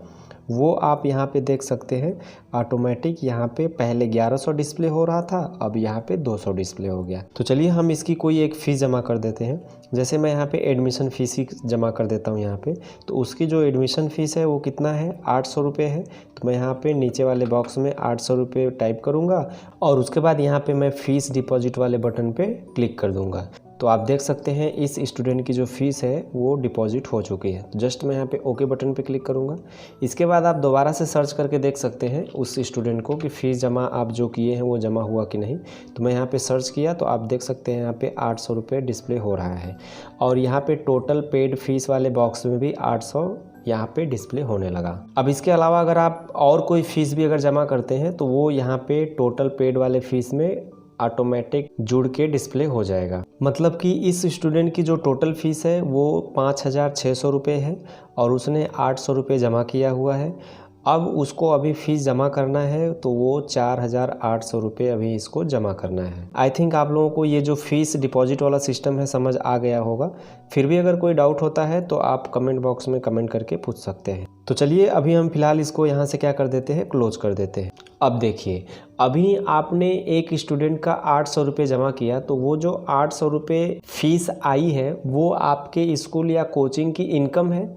वो आप यहाँ पे देख सकते हैं ऑटोमेटिक यहाँ पे पहले 1100 डिस्प्ले हो रहा था, अब यहाँ पे 200 डिस्प्ले हो गया। तो चलिए हम इसकी कोई एक फ़ीस जमा कर देते हैं। जैसे मैं यहाँ पे एडमिशन फ़ीस ही जमा कर देता हूँ यहाँ पे। तो उसकी जो एडमिशन फ़ीस है वो कितना है, 800 रुपये है। तो मैं यहाँ पे नीचे वाले बॉक्स में 800 रुपये टाइप करूँगा और उसके बाद यहाँ पे मैं फ़ीस डिपॉजिट वाले बटन पे क्लिक कर दूँगा। तो आप देख सकते हैं इस स्टूडेंट की जो फ़ीस है वो डिपॉजिट हो चुकी है। तो जस्ट मैं यहाँ पे ओके बटन पे क्लिक करूँगा। इसके बाद आप दोबारा से सर्च करके देख सकते हैं उस स्टूडेंट को कि फ़ीस जमा आप जो किए हैं वो जमा हुआ कि नहीं। तो मैं यहाँ पे सर्च किया तो आप देख सकते हैं यहाँ पे 800 रुपये डिस्प्ले हो रहा है और यहाँ पे टोटल पेड फीस वाले बॉक्स में भी 800 यहाँ पे डिस्प्ले होने लगा। अब इसके अलावा अगर आप और कोई फ़ीस भी अगर जमा करते हैं तो वो यहाँ पे टोटल पेड वाले फ़ीस में ऑटोमेटिक जुड़ के डिस्प्ले हो जाएगा। मतलब कि इस स्टूडेंट की जो टोटल फ़ीस है वो 5600 रुपये है और उसने 800 रुपये जमा किया हुआ है। अब उसको अभी फ़ीस जमा करना है तो वो 4800 रुपये अभी इसको जमा करना है। आई थिंक आप लोगों को ये जो फ़ीस डिपॉजिट वाला सिस्टम है समझ आ गया होगा। फिर भी अगर कोई डाउट होता है तो आप कमेंट बॉक्स में कमेंट करके पूछ सकते हैं। तो चलिए अभी हम फ़िलहाल इसको यहाँ से क्या कर देते हैं, क्लोज कर देते हैं। अब देखिए अभी आपने एक स्टूडेंट का 800 रुपये जमा किया तो वो जो 800 रुपये फ़ीस आई है वो आपके स्कूल या कोचिंग की इनकम है।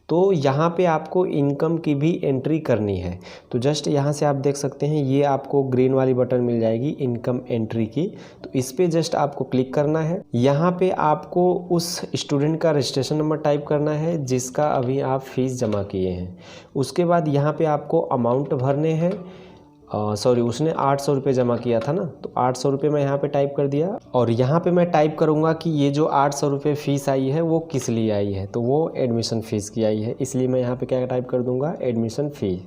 तो यहाँ पे आपको इनकम की भी एंट्री करनी है। तो जस्ट यहाँ से आप देख सकते हैं ये आपको ग्रीन वाली बटन मिल जाएगी इनकम एंट्री की। तो इस पे जस्ट आपको क्लिक करना है। यहाँ पे आपको उस स्टूडेंट का रजिस्ट्रेशन नंबर टाइप करना है जिसका अभी आप फ़ीस जमा किए हैं। उसके बाद यहाँ पे आपको अमाउंट भरने हैं। सॉरी उसने 800 रुपये जमा किया था ना, तो 800 रुपये मैं यहाँ पे टाइप कर दिया और यहाँ पे मैं टाइप करूँगा कि ये जो 800 रुपये फ़ीस आई है वो किस लिए आई है। तो वो एडमिशन फ़ीस की आई है, इसलिए मैं यहाँ पे क्या टाइप कर दूँगा, एडमिशन फ़ी।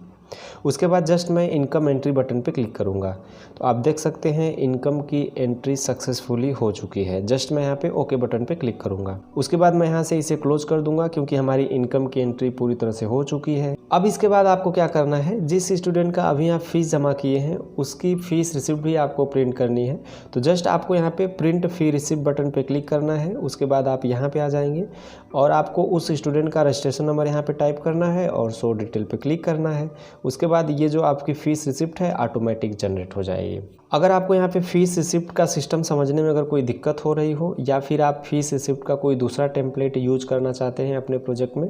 उसके बाद जस्ट मैं इनकम एंट्री बटन पे क्लिक करूँगा। तो आप देख सकते हैं इनकम की एंट्री सक्सेसफुली हो चुकी है। जस्ट मैं यहाँ पे ओके बटन पे क्लिक करूँगा। उसके बाद मैं यहाँ से इसे क्लोज कर दूँगा क्योंकि हमारी इनकम की एंट्री पूरी तरह से हो चुकी है। अब इसके बाद आपको क्या करना है, जिस स्टूडेंट का अभी आप फ़ीस जमा किए हैं उसकी फ़ीस रिसिप्ट भी आपको प्रिंट करनी है। तो जस्ट आपको यहाँ पे प्रिंट फ़ी रिसिप्ट बटन पे क्लिक करना है। उसके बाद आप यहाँ पे आ जाएंगे और आपको उस स्टूडेंट का रजिस्ट्रेशन नंबर यहाँ पे टाइप करना है और शो डिटेल पे क्लिक करना है। उसके बाद ये जो आपकी फ़ीस रिसिप्ट है ऑटोमेटिक जनरेट हो जाएगी। अगर आपको यहाँ पे फ़ीस रिसिप्ट का सिस्टम समझने में अगर कोई दिक्कत हो रही हो या फिर आप फ़ीस रिसिप्ट का कोई दूसरा टेम्पलेट यूज करना चाहते हैं अपने प्रोजेक्ट में,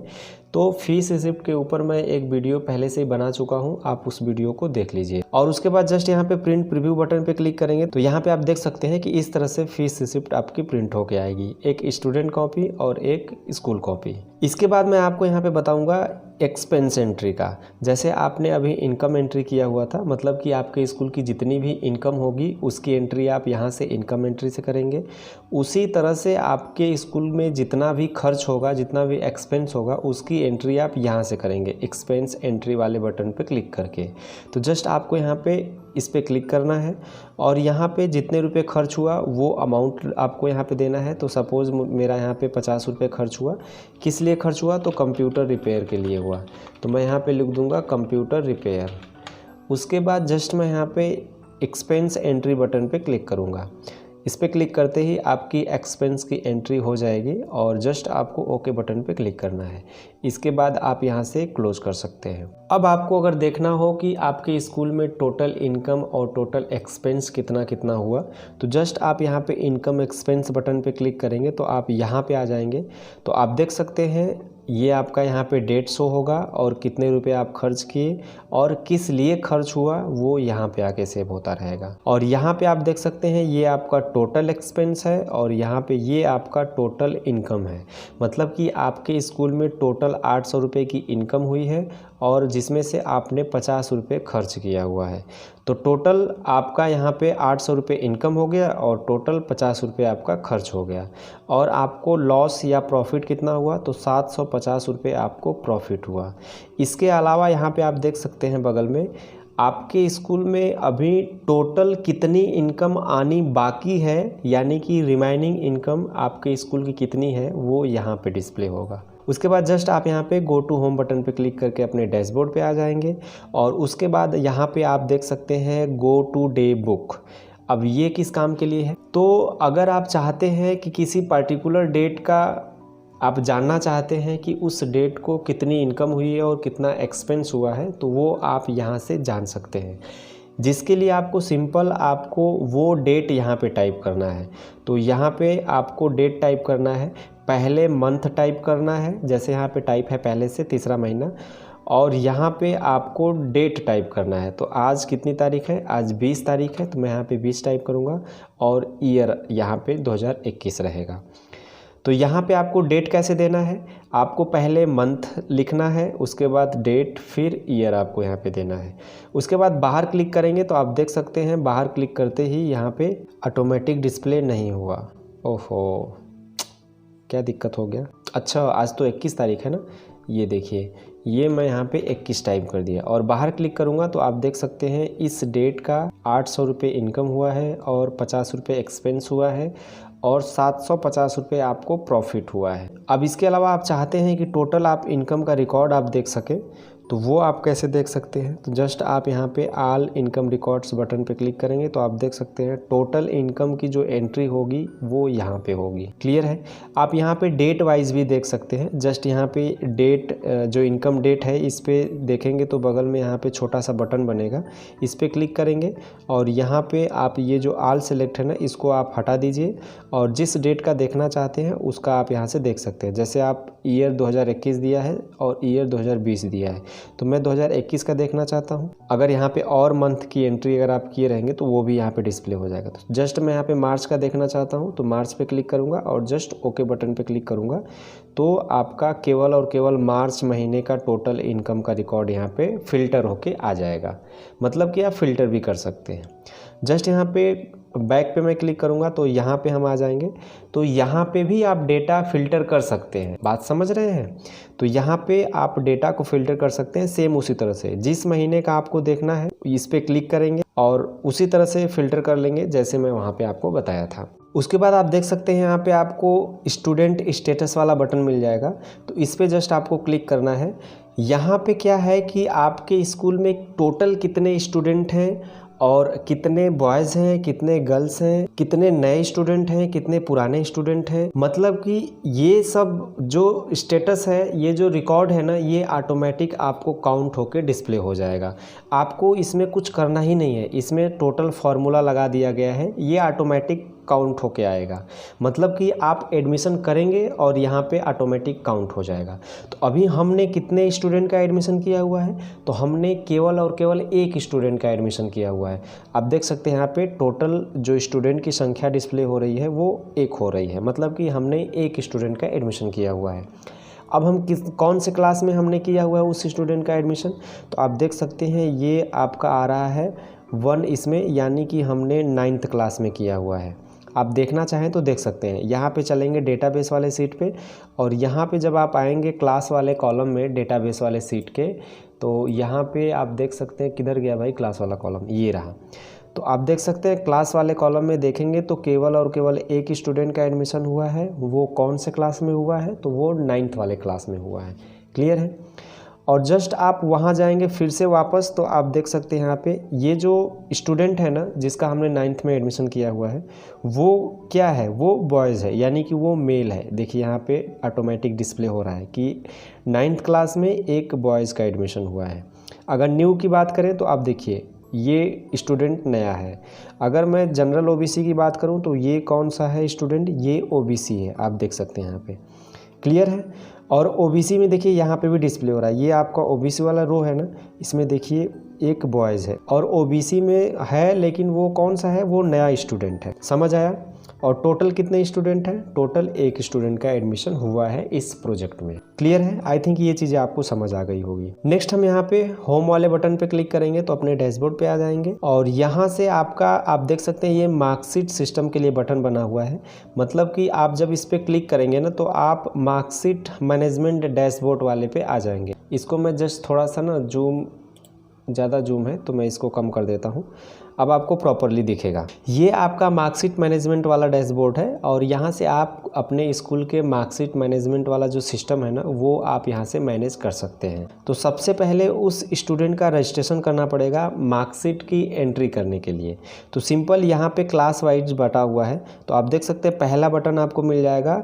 तो फ़ीस रिसिप्ट के ऊपर मैं एक वीडियो पहले से ही बना चुका हूँ, आप उस वीडियो को देख लीजिए। और उसके बाद जस्ट यहाँ पे प्रिंट प्रीव्यू बटन पे क्लिक करेंगे तो यहाँ पे आप देख सकते हैं कि इस तरह से फ़ीस रिसिप्ट आपकी प्रिंट होके आएगी, एक स्टूडेंट कॉपी और एक स्कूल कॉपी। इसके बाद मैं आपको यहाँ पे बताऊँगा एक्सपेंस एंट्री का। जैसे आपने अभी इनकम एंट्री किया हुआ था, मतलब कि आपके स्कूल की जितनी भी इनकम होगी उसकी एंट्री आप यहाँ से इनकम एंट्री से करेंगे। उसी तरह से आपके स्कूल में जितना भी खर्च होगा, जितना भी एक्सपेंस होगा, उसकी एंट्री आप यहाँ से करेंगे एक्सपेंस एंट्री वाले बटन पे क्लिक करके। तो जस्ट आपको यहाँ पे इस पे क्लिक करना है और यहाँ पे जितने रुपए खर्च हुआ वो अमाउंट आपको यहाँ पे देना है। तो सपोज़ मेरा यहाँ पे 50 रुपये खर्च हुआ। किस लिए खर्च हुआ, तो कंप्यूटर रिपेयर के लिए हुआ। तो मैं यहाँ पे लिख दूँगा कंप्यूटर रिपेयर। उसके बाद जस्ट मैं यहाँ पे एक्सपेंस एंट्री बटन पे क्लिक करूँगा। इस पर क्लिक करते ही आपकी एक्सपेंस की एंट्री हो जाएगी और जस्ट आपको ओके बटन पे क्लिक करना है। इसके बाद आप यहाँ से क्लोज कर सकते हैं। अब आपको अगर देखना हो कि आपके स्कूल में टोटल इनकम और टोटल एक्सपेंस कितना कितना हुआ, तो जस्ट आप यहाँ पे इनकम एक्सपेंस बटन पे क्लिक करेंगे तो आप यहाँ पे आ जाएंगे। तो आप देख सकते हैं ये आपका यहाँ पे डेट शो होगा और कितने रुपए आप खर्च किए और किस लिए खर्च हुआ वो यहाँ पे आके सेव होता रहेगा। और यहाँ पे आप देख सकते हैं ये आपका टोटल एक्सपेंस है और यहाँ पे ये आपका टोटल इनकम है। मतलब कि आपके स्कूल में टोटल 800 रुपये की इनकम हुई है और जिसमें से आपने 50 रुपये खर्च किया हुआ है। तो टोटल आपका यहाँ पे 800 रुपये इनकम हो गया और टोटल 50 रुपये आपका खर्च हो गया। और आपको लॉस या प्रॉफिट कितना हुआ, तो 750 रुपये आपको प्रॉफिट हुआ। इसके अलावा यहाँ पे आप देख सकते हैं बगल में आपके स्कूल में अभी टोटल कितनी इनकम आनी बाकी है, यानी कि रिमाइनिंग इनकम आपके स्कूल की कितनी है वो यहाँ पे डिस्प्ले होगा। उसके बाद जस्ट आप यहाँ पे गो टू होम बटन पे क्लिक करके अपने डैशबोर्ड पे आ जाएंगे और उसके बाद यहाँ पे आप देख सकते हैं गो टू डे बुक। अब ये किस काम के लिए है, तो अगर आप चाहते हैं कि किसी पर्टिकुलर डेट का आप जानना चाहते हैं कि उस डेट को कितनी इनकम हुई है और कितना एक्सपेंस हुआ है, तो वो आप यहाँ से जान सकते हैं। जिसके लिए आपको सिंपल आपको वो डेट यहाँ पे टाइप करना है। तो यहाँ पे आपको डेट टाइप करना है, पहले मंथ टाइप करना है, जैसे यहाँ पे टाइप है पहले से तीसरा महीना, और यहाँ पे आपको डेट टाइप करना है। तो आज कितनी तारीख है, आज 20 तारीख है, तो मैं यहाँ पे 20 टाइप करूँगा और ईयर यहाँ पे 2021 रहेगा। तो यहाँ पे आपको डेट कैसे देना है, आपको पहले मंथ लिखना है, उसके बाद डेट, फिर ईयर आपको यहाँ पे देना है। उसके बाद बाहर क्लिक करेंगे तो आप देख सकते हैं बाहर क्लिक करते ही यहाँ पे ऑटोमेटिक डिस्प्ले नहीं हुआ। ओहो, क्या दिक्कत हो गया। अच्छा, आज तो 21 तारीख है ना, ये देखिए, ये मैं यहाँ पे 21 टाइप कर दिया और बाहर क्लिक करूँगा तो आप देख सकते हैं इस डेट का 800 रुपये इनकम हुआ है और 50 रुपये एक्सपेंस हुआ है और 750 रुपये आपको प्रॉफिट हुआ है। अब इसके अलावा आप चाहते हैं कि टोटल आप इनकम का रिकॉर्ड आप देख सकें, तो वो आप कैसे देख सकते हैं। तो जस्ट आप यहाँ पे ऑल इनकम रिकॉर्ड्स बटन पे क्लिक करेंगे तो आप देख सकते हैं टोटल इनकम की जो एंट्री होगी वो यहाँ पे होगी। क्लियर है। आप यहाँ पे डेट वाइज भी देख सकते हैं। जस्ट यहाँ पे डेट, जो इनकम डेट है, इस पे देखेंगे तो बगल में यहाँ पे छोटा सा बटन बनेगा, इस पर क्लिक करेंगे और यहाँ पे आप ये जो ऑल सेलेक्ट है ना, इसको आप हटा दीजिए और जिस डेट का देखना चाहते हैं उसका आप यहाँ से देख सकते हैं। जैसे आप ईयर 2021 दिया है और ईयर 2020 दिया है, तो मैं 2021 का देखना चाहता हूँ। अगर यहाँ पे और मंथ की एंट्री अगर आप किए रहेंगे तो वो भी यहाँ पे डिस्प्ले हो जाएगा। तो जस्ट मैं यहाँ पे मार्च का देखना चाहता हूँ तो मार्च पे क्लिक करूँगा और जस्ट ओके बटन पे क्लिक करूँगा तो आपका केवल और केवल मार्च महीने का टोटल इनकम का रिकॉर्ड यहाँ पे फिल्टर होके आ जाएगा। मतलब कि आप फिल्टर भी कर सकते हैं। जस्ट यहाँ पे बैक पे मैं क्लिक करूँगा तो यहाँ पे हम आ जाएंगे, तो यहाँ पे भी आप डेटा फिल्टर कर सकते हैं। बात समझ रहे हैं। तो यहाँ पे आप डेटा को फिल्टर कर सकते हैं सेम उसी तरह से। जिस महीने का आपको देखना है इस पर क्लिक करेंगे और उसी तरह से फिल्टर कर लेंगे जैसे मैं वहाँ पे आपको बताया था। उसके बाद आप देख सकते हैं यहाँ पे आपको स्टूडेंट स्टेटस वाला बटन मिल जाएगा, तो इस पर जस्ट आपको क्लिक करना है। यहाँ पे क्या है कि आपके स्कूल में टोटल कितने स्टूडेंट हैं और कितने बॉयज़ हैं, कितने गर्ल्स हैं, कितने नए स्टूडेंट हैं, कितने पुराने स्टूडेंट हैं। मतलब कि ये सब जो स्टेटस है, ये जो रिकॉर्ड है ना, ये ऑटोमेटिक आपको काउंट होके डिस्प्ले हो जाएगा। आपको इसमें कुछ करना ही नहीं है, इसमें टोटल फार्मूला लगा दिया गया है, ये ऑटोमेटिक काउंट होके आएगा। मतलब कि आप एडमिशन करेंगे और यहाँ पे ऑटोमेटिक काउंट हो जाएगा। तो अभी हमने कितने स्टूडेंट का एडमिशन किया हुआ है, तो हमने केवल और केवल एक स्टूडेंट का एडमिशन किया हुआ है। आप देख सकते हैं यहाँ पे टोटल जो स्टूडेंट की संख्या डिस्प्ले हो रही है वो 1 हो रही है। मतलब कि हमने एक स्टूडेंट का एडमिशन किया हुआ है। अब हम कौन से क्लास में हमने किया हुआ है उस स्टूडेंट का एडमिशन, तो आप देख सकते हैं ये आपका आ रहा है 1 इसमें, यानी कि हमने 9th क्लास में किया हुआ है। आप देखना चाहें तो देख सकते हैं। यहाँ पे चलेंगे डेटाबेस वाले सीट पे और यहाँ पे जब आप आएंगे क्लास वाले कॉलम में डेटाबेस वाले सीट के, तो यहाँ पे आप देख सकते हैं, किधर गया भाई क्लास वाला कॉलम, ये रहा। तो आप देख सकते हैं क्लास वाले कॉलम में देखेंगे तो केवल और केवल एक स्टूडेंट का एडमिशन हुआ है। वो कौन से क्लास में हुआ है, तो वो 9th वाले क्लास में हुआ है। क्लियर है। और जस्ट आप वहाँ जाएंगे फिर से वापस, तो आप देख सकते हैं यहाँ पे ये जो स्टूडेंट है ना जिसका हमने 9th में एडमिशन किया हुआ है, वो क्या है, वो बॉयज़ है, यानी कि वो मेल है। देखिए यहाँ पे ऑटोमेटिक डिस्प्ले हो रहा है कि 9th क्लास में एक बॉयज़ का एडमिशन हुआ है। अगर न्यू की बात करें तो आप देखिए ये स्टूडेंट नया है। अगर मैं जनरल ओबीसी की बात करूं तो ये कौन सा है स्टूडेंट, ये ओबीसी है। आप देख सकते हैं यहाँ पे। क्लियर है। और ओबीसी में देखिए यहाँ पे भी डिस्प्ले हो रहा है, ये आपका ओबीसी वाला रो है ना, इसमें देखिए एक बॉयज़ है और ओबीसी में है, लेकिन वो कौन सा है, वो नया स्टूडेंट है। समझ आया। और टोटल कितने स्टूडेंट हैं, टोटल एक स्टूडेंट का एडमिशन हुआ है इस प्रोजेक्ट में। क्लियर है। आई थिंक ये चीज़ें आपको समझ आ गई होगी। नेक्स्ट हम यहाँ पे होम वाले बटन पे क्लिक करेंगे तो अपने डैशबोर्ड पे आ जाएंगे और यहाँ से आपका आप देख सकते हैं ये मार्कशीट सिस्टम के लिए बटन बना हुआ है। मतलब कि आप जब इस पर क्लिक करेंगे ना तो आप मार्कशीट मैनेजमेंट डैशबोर्ड वाले पे आ जाएंगे। इसको मैं जस्ट थोड़ा सा ना ज़्यादा जूम है तो मैं इसको कम कर देता हूँ, अब आपको प्रॉपरली दिखेगा। ये आपका मार्कशीट मैनेजमेंट वाला डैशबोर्ड है और यहाँ से आप अपने स्कूल के मार्कशीट मैनेजमेंट वाला जो सिस्टम है ना वो आप यहाँ से मैनेज कर सकते हैं। तो सबसे पहले उस स्टूडेंट का रजिस्ट्रेशन करना पड़ेगा मार्कशीट की एंट्री करने के लिए। तो सिंपल यहाँ पे क्लास वाइज बटा हुआ है, तो आप देख सकते हैं पहला बटन आपको मिल जाएगा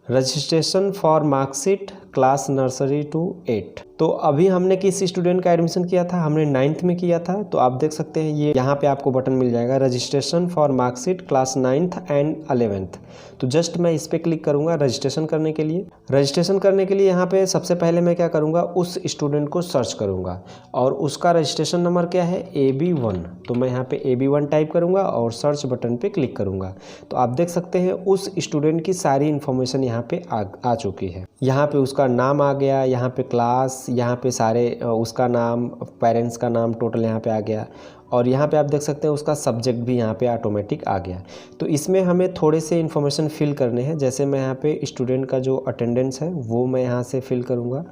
registration for marksheet class nursery to 8। तो अभी हमने किस स्टूडेंट का एडमिशन किया था, हमने 9th में किया था। तो आप देख सकते हैं ये यहाँ पे आपको बटन मिल जाएगा registration for marksheet class 9th and 11th। तो जस्ट मैं इस पर क्लिक करूँगा रजिस्ट्रेशन करने के लिए। रजिस्ट्रेशन करने के लिए यहाँ पे सबसे पहले मैं क्या करूँगा, उस स्टूडेंट को सर्च करूँगा और उसका रजिस्ट्रेशन नंबर क्या है, AB1। तो मैं यहाँ पे AB1 टाइप करूँगा और सर्च बटन पे क्लिक करूँगा। तो आप देख सकते हैं उस स्टूडेंट की सारी इन्फॉर्मेशन यहाँ पे आ चुकी है। यहाँ पे उसका नाम आ गया, यहाँ पे क्लास, यहाँ पे सारे उसका नाम, पेरेंट्स का नाम टोटल यहाँ पे आ गया और यहाँ पे आप देख सकते हैं उसका सब्जेक्ट भी यहाँ पे ऑटोमेटिक आ गया। तो इसमें हमें थोड़े से इन्फॉर्मेशन फिल करने हैं। जैसे मैं यहाँ पे स्टूडेंट का जो अटेंडेंस है वो मैं यहाँ से फिल करूँगा।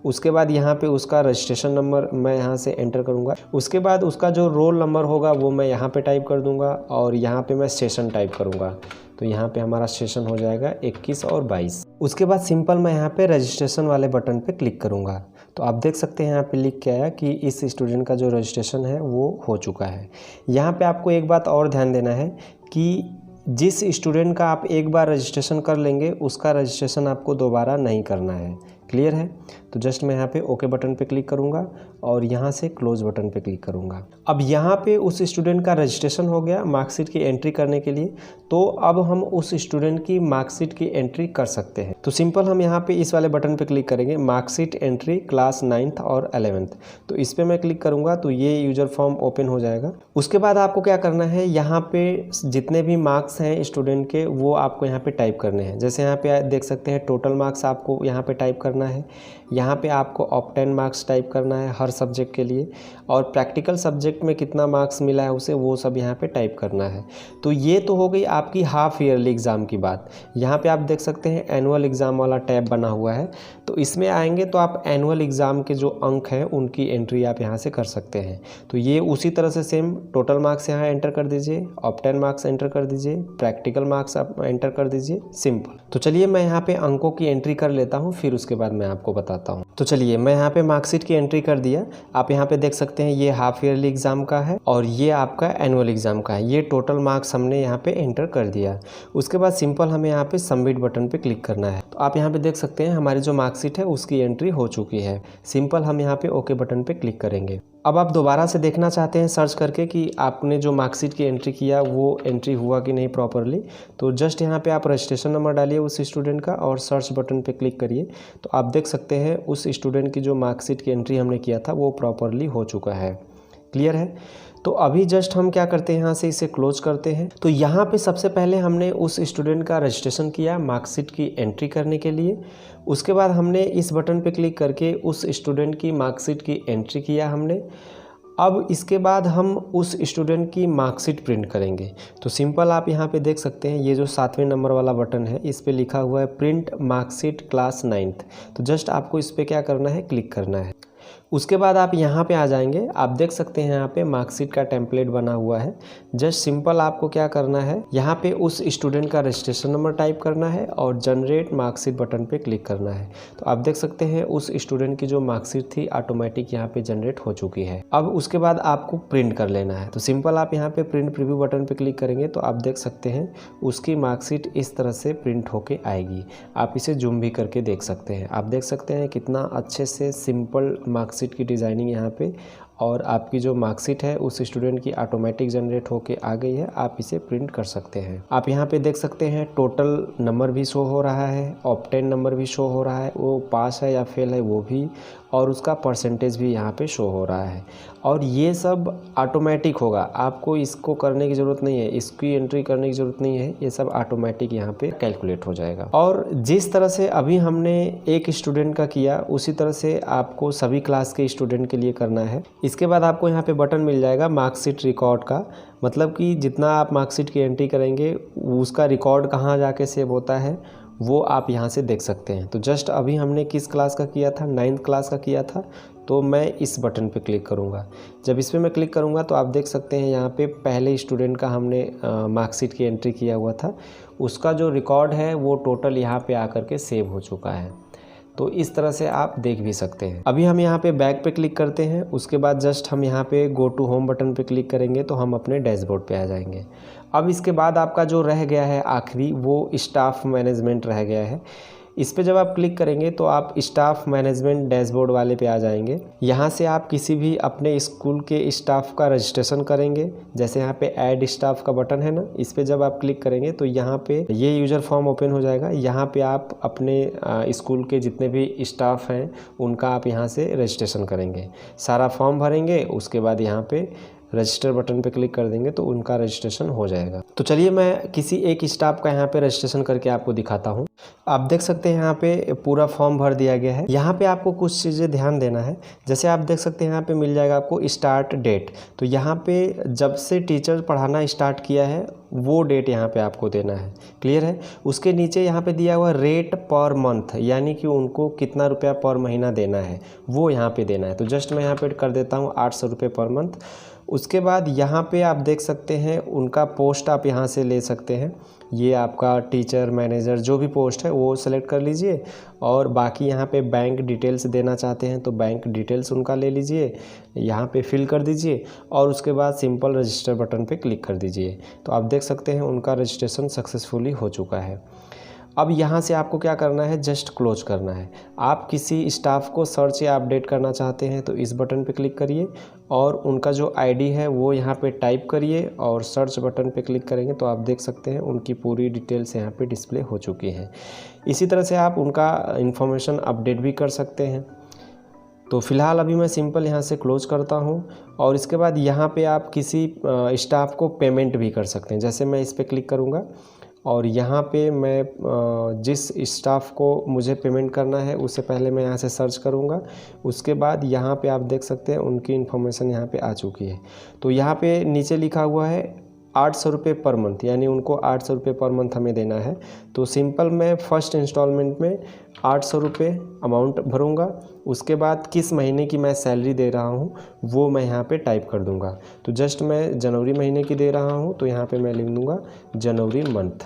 उसके बाद यहाँ पे उसका रजिस्ट्रेशन नंबर मैं यहाँ से एंटर करूँगा। उसके बाद उसका जो रोल नंबर होगा वो मैं यहाँ पे टाइप कर दूँगा और यहाँ पे मैं सेशन टाइप करूँगा। तो यहाँ पे हमारा सेशन हो जाएगा 21 और 22। उसके बाद सिंपल मैं यहाँ पे रजिस्ट्रेशन वाले बटन पे क्लिक करूँगा। तो आप देख सकते हैं यहाँ पे लिख के आया कि इस स्टूडेंट का जो रजिस्ट्रेशन है वो हो चुका है। यहाँ पे आपको एक बात और ध्यान देना है कि जिस स्टूडेंट का आप एक बार रजिस्ट्रेशन कर लेंगे उसका रजिस्ट्रेशन आपको दोबारा नहीं करना है। क्लियर है? तो जस्ट मैं यहाँ पे ओके बटन पे क्लिक करूँगा और यहाँ से क्लोज बटन पे क्लिक करूँगा। अब यहाँ पे उस स्टूडेंट का रजिस्ट्रेशन हो गया मार्कशीट की एंट्री करने के लिए। तो अब हम उस स्टूडेंट की मार्कशीट की एंट्री कर सकते हैं। तो सिंपल हम यहाँ पे इस वाले बटन पे क्लिक करेंगे, मार्कशीट एंट्री क्लास 9th और 11th। तो इस पर मैं क्लिक करूँगा तो ये यूजर फॉर्म ओपन हो जाएगा। उसके बाद आपको क्या करना है, यहाँ पे जितने भी मार्क्स हैं स्टूडेंट के वो आपको यहाँ पे टाइप करने हैं। जैसे यहाँ पे देख सकते हैं टोटल मार्क्स आपको यहाँ पे टाइप करना है। यहाँ पे आपको ऑब्टेन मार्क्स टाइप करना है हर सब्जेक्ट के लिए और प्रैक्टिकल सब्जेक्ट में कितना मार्क्स मिला है उसे वो सब यहाँ पे टाइप करना है। तो ये तो हो गई आपकी हाफ ईयरली एग्ज़ाम की बात। यहाँ पे आप देख सकते हैं एनुअल एग्ज़ाम वाला टैब बना हुआ है। तो इसमें आएंगे तो आप एनुअल एग्ज़ाम के जो अंक हैं उनकी एंट्री आप यहाँ से कर सकते हैं। तो ये उसी तरह से सेम टोटल मार्क्स यहाँ एंटर कर दीजिए, ऑब्टेन मार्क्स एंटर कर दीजिए, प्रैक्टिकल मार्क्स आप एंटर कर दीजिए, सिंपल। तो चलिए मैं यहाँ पे अंकों की एंट्री कर लेता हूँ, फिर उसके बाद मैं आपको बताता हूँ। तो चलिए मैं यहाँ पे मार्कशीट की एंट्री कर दिया। आप यहाँ पे देख सकते हैं ये हाफ ईयरली एग्ज़ाम का है और ये आपका एनुअल एग्ज़ाम का है। ये टोटल मार्क्स हमने यहाँ पे एंटर कर दिया। उसके बाद सिंपल हमें यहाँ पे सबमिट बटन पे क्लिक करना है। तो आप यहाँ पे देख सकते हैं हमारी जो मार्कशीट है उसकी एंट्री हो चुकी है। सिंपल हम यहाँ पे ओके बटन पे क्लिक करेंगे। अब आप दोबारा से देखना चाहते हैं सर्च करके कि आपने जो मार्कशीट की एंट्री किया वो एंट्री हुआ कि नहीं प्रॉपरली, तो जस्ट यहाँ पे आप रजिस्ट्रेशन नंबर डालिए उस स्टूडेंट का और सर्च बटन पे क्लिक करिए। तो आप देख सकते हैं उस स्टूडेंट की जो मार्कशीट की एंट्री हमने किया था वो प्रॉपरली हो चुका है। क्लियर है? तो अभी जस्ट हम क्या करते हैं, यहाँ से इसे क्लोज करते हैं। तो यहाँ पे सबसे पहले हमने उस स्टूडेंट का रजिस्ट्रेशन किया मार्कशीट की एंट्री करने के लिए। उसके बाद हमने इस बटन पे क्लिक करके उस स्टूडेंट की मार्कशीट की एंट्री किया हमने। अब इसके बाद हम उस स्टूडेंट की मार्कशीट प्रिंट करेंगे। तो सिंपल आप यहाँ पे देख सकते हैं ये जो 7वें नंबर वाला बटन है इस पे लिखा हुआ है प्रिंट मार्कशीट क्लास 9th। तो जस्ट आपको इस पे क्या करना है, क्लिक करना है। उसके बाद आप यहाँ पे आ जाएंगे। आप देख सकते हैं यहाँ पे मार्कशीट का टेम्पलेट बना हुआ है। जस्ट सिंपल आपको क्या करना है, यहाँ पे उस स्टूडेंट का रजिस्ट्रेशन नंबर टाइप करना है और जनरेट मार्कशीट बटन पे क्लिक करना है। तो आप देख सकते हैं उस स्टूडेंट की जो मार्कशीट थी ऑटोमेटिक यहाँ पे जनरेट हो चुकी है। अब उसके बाद आपको प्रिंट कर लेना है। तो सिंपल आप यहाँ पे प्रिंट प्रीव्यू बटन पे क्लिक करेंगे तो आप देख सकते हैं उसकी मार्कशीट इस तरह से प्रिंट होके आएगी। आप इसे जूम भी करके देख सकते हैं। आप देख सकते हैं कितना अच्छे से सिंपल मार्कशीट की डिज़ाइनिंग यहाँ पे, और आपकी जो मार्कशीट है उस स्टूडेंट की ऑटोमेटिक जनरेट होके आ गई है। आप इसे प्रिंट कर सकते हैं। आप यहाँ पे देख सकते हैं टोटल नंबर भी शो हो रहा है, ऑब्टेन नंबर भी शो हो रहा है, वो पास है या फेल है वो भी, और उसका परसेंटेज भी यहाँ पे शो हो रहा है। और ये सब ऑटोमेटिक होगा, आपको इसको करने की ज़रूरत नहीं है, इसकी एंट्री करने की ज़रूरत नहीं है। ये सब ऑटोमेटिक यहाँ पे कैलकुलेट हो जाएगा। और जिस तरह से अभी हमने एक स्टूडेंट का किया उसी तरह से आपको सभी क्लास के स्टूडेंट के लिए करना है। इसके बाद आपको यहाँ पे बटन मिल जाएगा मार्कशीट रिकॉर्ड का, मतलब कि जितना आप मार्कशीट की एंट्री करेंगे उसका रिकॉर्ड कहाँ जाके सेव होता है वो आप यहाँ से देख सकते हैं। तो जस्ट अभी हमने किस क्लास का किया था, 9th क्लास का किया था। तो मैं इस बटन पे क्लिक करूँगा। जब इस पर मैं क्लिक करूँगा तो आप देख सकते हैं यहाँ पे पहले स्टूडेंट का हमने मार्कशीट की एंट्री किया हुआ था, उसका जो रिकॉर्ड है वो टोटल यहाँ पे आकर के सेव हो चुका है। तो इस तरह से आप देख भी सकते हैं। अभी हम यहाँ पे बैक पे क्लिक करते हैं। उसके बाद जस्ट हम यहाँ पे गो टू होम बटन पे क्लिक करेंगे तो हम अपने डैशबोर्ड पे आ जाएंगे। अब इसके बाद आपका जो रह गया है आखिरी, वो स्टाफ मैनेजमेंट रह गया है। इस पे जब आप क्लिक करेंगे तो आप स्टाफ मैनेजमेंट डैशबोर्ड वाले पे आ जाएंगे। यहाँ से आप किसी भी अपने स्कूल के स्टाफ का रजिस्ट्रेशन करेंगे। जैसे यहाँ पे ऐड स्टाफ का बटन है ना, इस पे जब आप क्लिक करेंगे तो यहाँ पे ये यूज़र फॉर्म ओपन हो जाएगा। यहाँ पे आप अपने स्कूल के जितने भी स्टाफ हैं उनका आप यहाँ से रजिस्ट्रेशन करेंगे, सारा फॉर्म भरेंगे। उसके बाद यहाँ पे रजिस्टर बटन पे क्लिक कर देंगे तो उनका रजिस्ट्रेशन हो जाएगा। तो चलिए मैं किसी एक स्टाफ का यहाँ पे रजिस्ट्रेशन करके आपको दिखाता हूँ। आप देख सकते हैं यहाँ पे पूरा फॉर्म भर दिया गया है। यहाँ पे आपको कुछ चीज़ें ध्यान देना है। जैसे आप देख सकते हैं यहाँ पे मिल जाएगा आपको स्टार्ट डेट। तो यहाँ पे जब से टीचर पढ़ाना स्टार्ट किया है वो डेट यहाँ पे आपको देना है। क्लियर है। उसके नीचे यहाँ पे दिया हुआ रेट पर मंथ, यानी कि उनको कितना रुपया पर महीना देना है वो यहाँ पे देना है। तो जस्ट मैं यहाँ पे कर देता हूँ 800 रुपये पर मंथ। उसके बाद यहाँ पे आप देख सकते हैं उनका पोस्ट आप यहाँ से ले सकते हैं। ये आपका टीचर मैनेजर जो भी पोस्ट है वो सेलेक्ट कर लीजिए। और बाकी यहाँ पे बैंक डिटेल्स देना चाहते हैं तो बैंक डिटेल्स उनका ले लीजिए, यहाँ पे फिल कर दीजिए और उसके बाद सिंपल रजिस्टर बटन पे क्लिक कर दीजिए। तो आप देख सकते हैं उनका रजिस्ट्रेशन सक्सेसफुली हो चुका है। अब यहाँ से आपको क्या करना है, जस्ट क्लोज करना है। आप किसी स्टाफ को सर्च या अपडेट करना चाहते हैं तो इस बटन पे क्लिक करिए और उनका जो आईडी है वो यहाँ पे टाइप करिए और सर्च बटन पे क्लिक करेंगे तो आप देख सकते हैं उनकी पूरी डिटेल्स यहाँ पे डिस्प्ले हो चुकी है। इसी तरह से आप उनका इन्फॉर्मेशन अपडेट भी कर सकते हैं। तो फ़िलहाल अभी मैं सिंपल यहाँ से क्लोज करता हूँ और इसके बाद यहाँ पे आप किसी स्टाफ को पेमेंट भी कर सकते हैं। जैसे मैं इस पर क्लिक करूँगा और यहाँ पे मैं जिस स्टाफ को मुझे पेमेंट करना है उससे पहले मैं यहाँ से सर्च करूँगा। उसके बाद यहाँ पे आप देख सकते हैं उनकी इन्फॉर्मेशन यहाँ पे आ चुकी है। तो यहाँ पे नीचे लिखा हुआ है 800 रुपये पर मंथ, यानी उनको 800 रुपये पर मंथ हमें देना है। तो सिंपल मैं फर्स्ट इंस्टॉलमेंट में 800 रुपये अमाउंट भरूँगा। उसके बाद किस महीने की मैं सैलरी दे रहा हूँ वो मैं यहाँ पे टाइप कर दूँगा। तो जस्ट मैं जनवरी महीने की दे रहा हूँ तो यहाँ पे मैं लिख दूँगा जनवरी मंथ।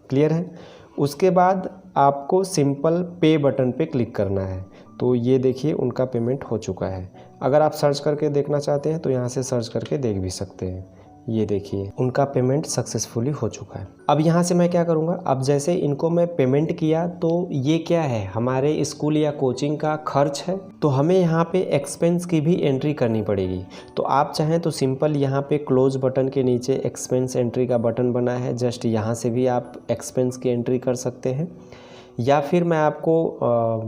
क्लियर है। उसके बाद आपको सिंपल पे बटन पे क्लिक करना है। तो ये देखिए उनका पेमेंट हो चुका है। अगर आप सर्च करके देखना चाहते हैं तो यहाँ से सर्च करके देख भी सकते हैं। ये देखिए उनका पेमेंट सक्सेसफुली हो चुका है। अब यहाँ से मैं क्या करूँगा, अब जैसे इनको मैं पेमेंट किया तो ये क्या है, हमारे स्कूल या कोचिंग का खर्च है। तो हमें यहाँ पे एक्सपेंस की भी एंट्री करनी पड़ेगी। तो आप चाहें तो सिंपल यहाँ पे क्लोज बटन के नीचे एक्सपेंस एंट्री का बटन बना है, जस्ट यहाँ से भी आप एक्सपेंस की एंट्री कर सकते हैं। या फिर मैं आपको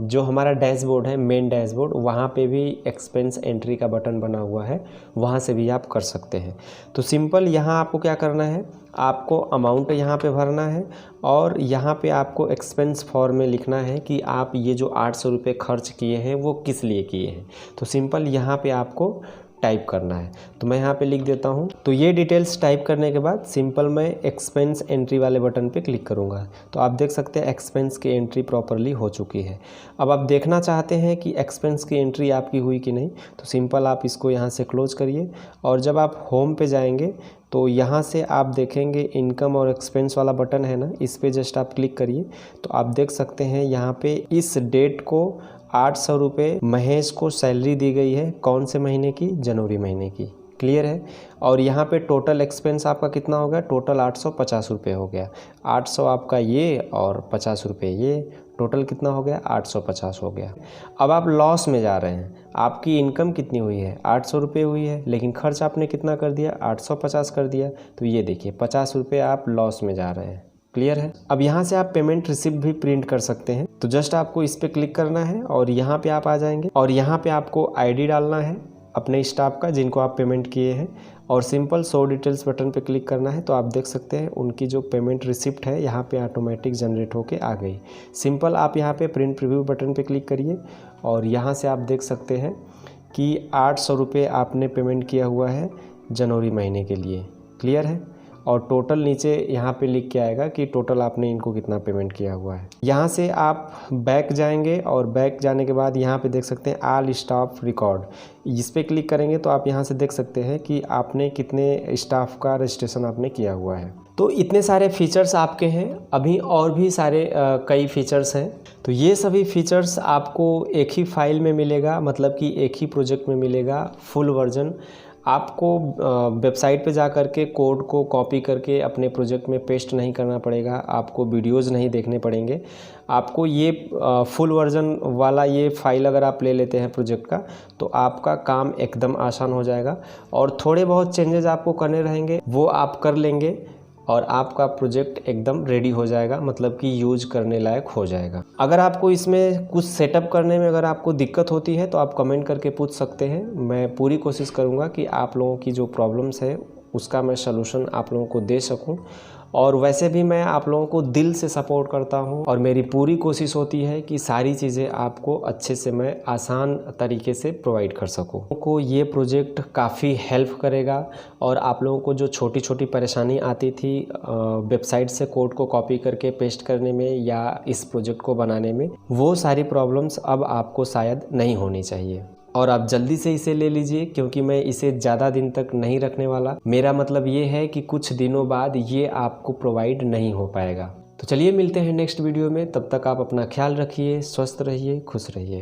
जो हमारा डैशबोर्ड है मेन डैशबोर्ड, वहाँ पे भी एक्सपेंस एंट्री का बटन बना हुआ है, वहाँ से भी आप कर सकते हैं। तो सिंपल यहाँ आपको क्या करना है, आपको अमाउंट यहाँ पे भरना है और यहाँ पे आपको एक्सपेंस फॉर्म में लिखना है कि आप ये जो 800 रुपये खर्च किए हैं वो किस लिए किए हैं। तो सिंपल यहाँ पे आपको टाइप करना है। तो मैं यहाँ पे लिख देता हूँ। तो ये डिटेल्स टाइप करने के बाद सिंपल मैं एक्सपेंस एंट्री वाले बटन पे क्लिक करूँगा। तो आप देख सकते हैं एक्सपेंस की एंट्री प्रॉपरली हो चुकी है। अब आप देखना चाहते हैं कि एक्सपेंस की एंट्री आपकी हुई कि नहीं, तो सिंपल आप इसको यहाँ से क्लोज करिए और जब आप होम पे जाएंगे तो यहाँ से आप देखेंगे इनकम और एक्सपेंस वाला बटन है ना, इस पे जस्ट आप क्लिक करिए। तो आप देख सकते हैं यहाँ पे इस डेट को 800 रुपये महेश को सैलरी दी गई है। कौन से महीने की, जनवरी महीने की। क्लियर है। और यहाँ पे टोटल एक्सपेंस आपका कितना हो गया, टोटल 850 रुपये हो गया। 800 आपका ये और 50 रुपये ये, टोटल कितना हो गया, 850 हो गया। अब आप लॉस में जा रहे हैं। आपकी इनकम कितनी हुई है, 800 रुपये हुई है, लेकिन खर्च आपने कितना कर दिया, 850 कर दिया। तो ये देखिए 50 रुपये आप लॉस में जा रहे हैं। क्लियर है। अब यहाँ से आप पेमेंट रिसिप्ट भी प्रिंट कर सकते हैं। तो जस्ट आपको इस पर क्लिक करना है और यहाँ पे आप आ जाएंगे और यहाँ पे आपको आईडी डालना है अपने स्टाफ का जिनको आप पेमेंट किए हैं और सिंपल शो डिटेल्स बटन पे क्लिक करना है। तो आप देख सकते हैं उनकी जो पेमेंट रिसिप्ट है यहाँ पे ऑटोमेटिक जनरेट होके आ गई। सिंपल आप यहाँ पे प्रिंट प्रीव्यू बटन पे क्लिक करिए और यहाँ से आप देख सकते हैं कि 800 रुपये आपने पेमेंट किया हुआ है जनवरी महीने के लिए। क्लियर है। और टोटल नीचे यहाँ पे लिख के आएगा कि टोटल आपने इनको कितना पेमेंट किया हुआ है। यहाँ से आप बैक जाएंगे और बैक जाने के बाद यहाँ पे देख सकते हैं ऑल स्टाफ रिकॉर्ड, इस पर क्लिक करेंगे तो आप यहाँ से देख सकते हैं कि आपने कितने स्टाफ का रजिस्ट्रेशन आपने किया हुआ है। तो इतने सारे फीचर्स आपके हैं। अभी और भी सारे कई फीचर्स हैं। तो ये सभी फीचर्स आपको एक ही फाइल में मिलेगा, मतलब कि एक ही प्रोजेक्ट में मिलेगा फुल वर्जन। आपको वेबसाइट पे जा कर के कोड को कॉपी करके अपने प्रोजेक्ट में पेस्ट नहीं करना पड़ेगा, आपको वीडियोस नहीं देखने पड़ेंगे। आपको ये फुल वर्जन वाला ये फाइल अगर आप ले लेते हैं प्रोजेक्ट का, तो आपका काम एकदम आसान हो जाएगा और थोड़े बहुत चेंजेस आपको करने रहेंगे, वो आप कर लेंगे और आपका प्रोजेक्ट एकदम रेडी हो जाएगा, मतलब कि यूज करने लायक हो जाएगा। अगर आपको इसमें कुछ सेटअप करने में अगर आपको दिक्कत होती है तो आप कमेंट करके पूछ सकते हैं। मैं पूरी कोशिश करूँगा कि आप लोगों की जो प्रॉब्लम्स है उसका मैं सलूशन आप लोगों को दे सकूं। और वैसे भी मैं आप लोगों को दिल से सपोर्ट करता हूं और मेरी पूरी कोशिश होती है कि सारी चीज़ें आपको अच्छे से मैं आसान तरीके से प्रोवाइड कर सकूं। को ये प्रोजेक्ट काफ़ी हेल्प करेगा और आप लोगों को जो छोटी छोटी परेशानी आती थी वेबसाइट से कोड को कॉपी करके पेस्ट करने में या इस प्रोजेक्ट को बनाने में, वो सारी प्रॉब्लम्स अब आपको शायद नहीं होनी चाहिए। और आप जल्दी से इसे ले लीजिए, क्योंकि मैं इसे ज़्यादा दिन तक नहीं रखने वाला। मेरा मतलब ये है कि कुछ दिनों बाद ये आपको प्रोवाइड नहीं हो पाएगा। तो चलिए मिलते हैं नेक्स्ट वीडियो में, तब तक आप अपना ख्याल रखिए, स्वस्थ रहिए, खुश रहिए।